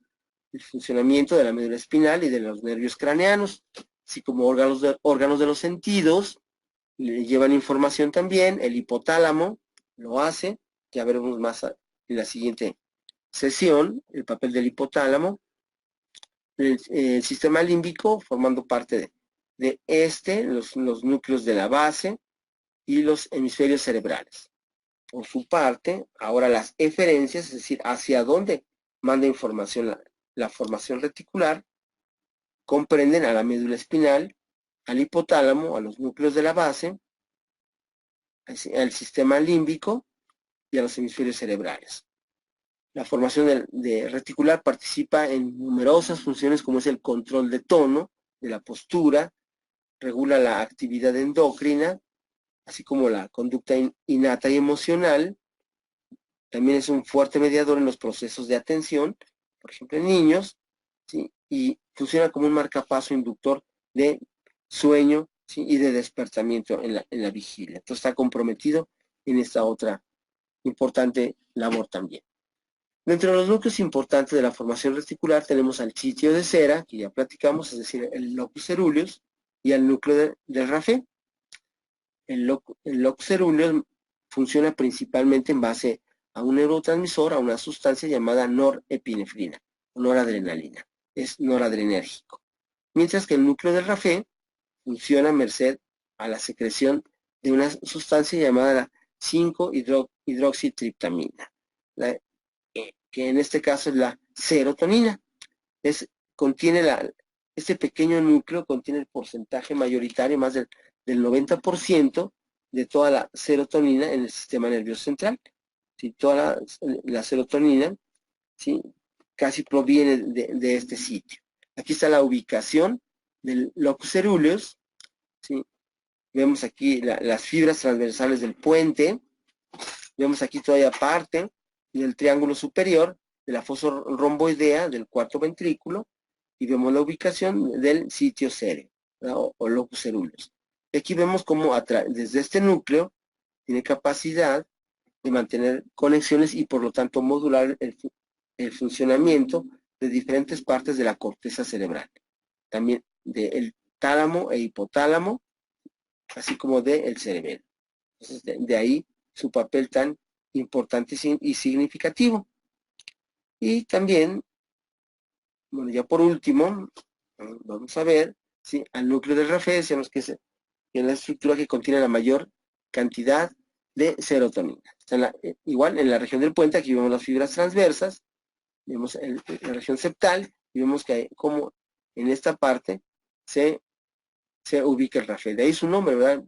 el funcionamiento de la médula espinal y de los nervios craneanos, así como órganos de los sentidos. Le llevan información también. El hipotálamo lo hace, ya veremos más en la siguiente sesión, el papel del hipotálamo. El sistema límbico, formando parte de los núcleos de la base y los hemisferios cerebrales. Por su parte, ahora las eferencias, es decir, hacia dónde manda información la formación reticular, comprenden a la médula espinal, al hipotálamo, a los núcleos de la base, al sistema límbico y a los hemisferios cerebrales. La formación de reticular participa en numerosas funciones, como es el control de tono, de la postura, regula la actividad endocrina, así como la conducta innata y emocional. También es un fuerte mediador en los procesos de atención, por ejemplo en niños, ¿sí?, y funciona como un marcapaso inductor de sueño, ¿sí?, y de despertamiento en la vigilia. Entonces está comprometido en esta otra importante labor también. Dentro de los núcleos importantes de la formación reticular tenemos al sitio de cera, que ya platicamos, es decir, el locus ceruleus, y al núcleo del Raphe. El locus ceruleus funciona principalmente en base a un neurotransmisor, a una sustancia llamada norepinefrina, o noradrenalina. Es noradrenérgico. Mientras que el núcleo del Raphe funciona a merced a la secreción de una sustancia llamada 5-hidroxitriptamina, que en este caso es la serotonina. Este pequeño núcleo contiene el porcentaje mayoritario, más del 90% de toda la serotonina en el sistema nervioso central. ¿Sí? Toda la serotonina, ¿sí?, casi proviene de este sitio. Aquí está la ubicación del locus coeruleus, ¿sí? Vemos aquí las fibras transversales del puente, vemos aquí todavía parte del triángulo superior de la fosa romboidea del cuarto ventrículo, y vemos la ubicación del sitio céreo, o locus coeruleus. Y aquí vemos cómo desde este núcleo tiene capacidad de mantener conexiones y por lo tanto modular el funcionamiento de diferentes partes de la corteza cerebral, también del tálamo e hipotálamo, así como del cerebelo. Entonces, de ahí su papel tan importante y significativo. Y también, bueno, ya por último, vamos a ver, ¿sí? Al núcleo del RAFE, decíamos que es la estructura que contiene la mayor cantidad de serotonina. Igual en la región del puente, aquí vemos las fibras transversas, vemos la región septal, y vemos que hay, como en esta parte se ubica el RAFE. De ahí su nombre, ¿verdad?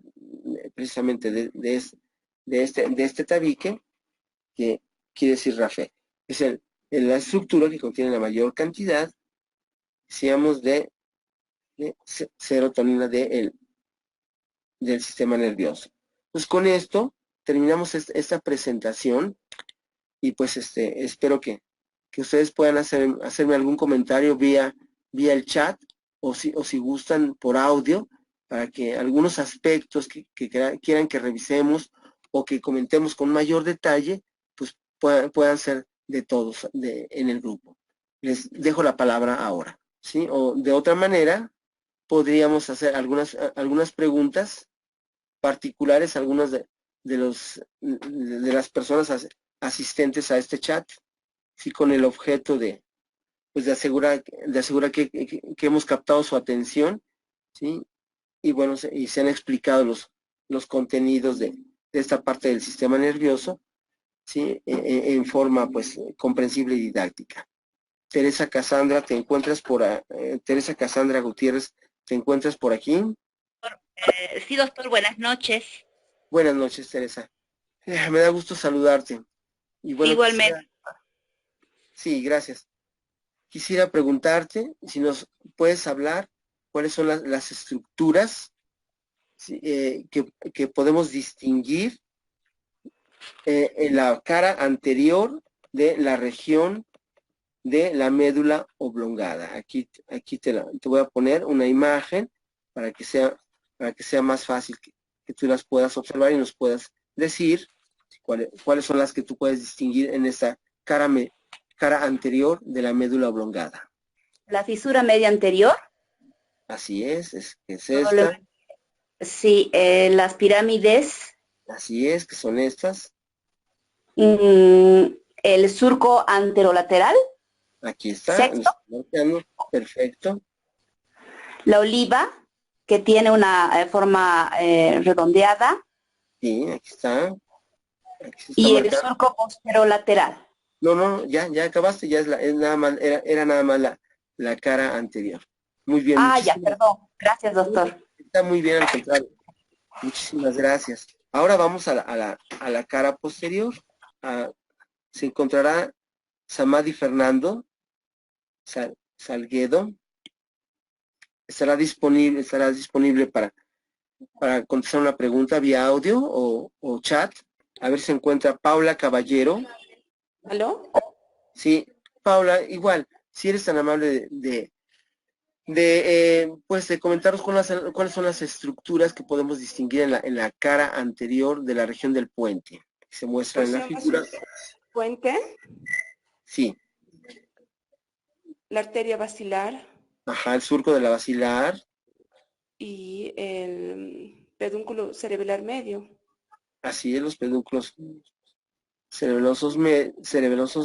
Precisamente de este tabique, que quiere decir RAFE. Es la estructura que contiene la mayor cantidad, decíamos, de serotonina del sistema nervioso. Pues con esto terminamos esta presentación, y pues espero que ustedes puedan hacerme algún comentario vía el chat, o si gustan por audio, para que algunos aspectos que quieran que revisemos o que comentemos con mayor detalle, pues puedan ser de todos en el grupo. Les dejo la palabra ahora, ¿sí? O de otra manera, podríamos hacer algunas preguntas particulares, algunas de las personas asistentes a este chat, sí, con el objeto de asegurar que hemos captado su atención, ¿sí? Y bueno, y se han explicado los contenidos de esta parte del sistema nervioso, ¿sí? En forma, pues, comprensible y didáctica. Teresa Casandra, Teresa Casandra Gutiérrez, ¿te encuentras por aquí? Sí, doctor, buenas noches. Buenas noches, Teresa. Me da gusto saludarte. Y bueno, Igualmente. Sí, gracias. Quisiera preguntarte si nos puedes hablar cuáles son las estructuras, ¿sí? Que podemos distinguir en la cara anterior de la región de la médula oblongada. Aquí te voy a poner una imagen para que sea más fácil que tú las puedas observar y nos puedas decir cuáles son las que tú puedes distinguir en esta cara anterior de la médula oblongada. La fisura media anterior. Así es esta. Sí, las pirámides. Así es, que son estas. El surco anterolateral. Aquí está. Sexto. Perfecto. La oliva, que tiene una forma redondeada. Sí, aquí está. Aquí se está Y marcando. el surco posterolateral. No, ya acabaste, ya es nada más, era nada más la cara anterior. Muy bien, Ya, perdón. Gracias, doctor. Está muy bien, al contrario. Muchísimas gracias. Ahora vamos a la cara posterior. Se encontrará Samadi Fernando Salguedo. Estará disponible para contestar una pregunta vía audio o chat. A ver si se encuentra Paula Caballero. ¿Aló? Sí, Paula, igual, si eres tan amable de comentarnos cuáles son las estructuras que podemos distinguir en la cara anterior de la región del puente. Se muestra en la figura. Puente. Sí. La arteria basilar. Ajá, el surco de la basilar. Y el pedúnculo cerebelar medio. Así es, los pedúnculos cerebelosos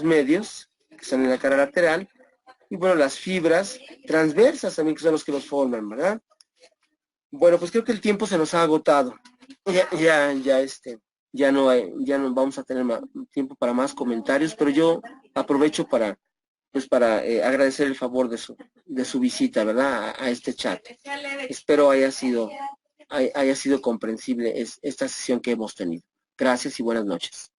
medios, que están en la cara lateral. Y bueno, las fibras transversas también, que son los que los forman, ¿verdad? Bueno, pues creo que el tiempo se nos ha agotado. Ya no vamos a tener tiempo para más comentarios, pero yo aprovecho para agradecer el favor de su visita, ¿verdad? A este chat. Espero haya sido comprensible esta sesión que hemos tenido. Gracias y buenas noches.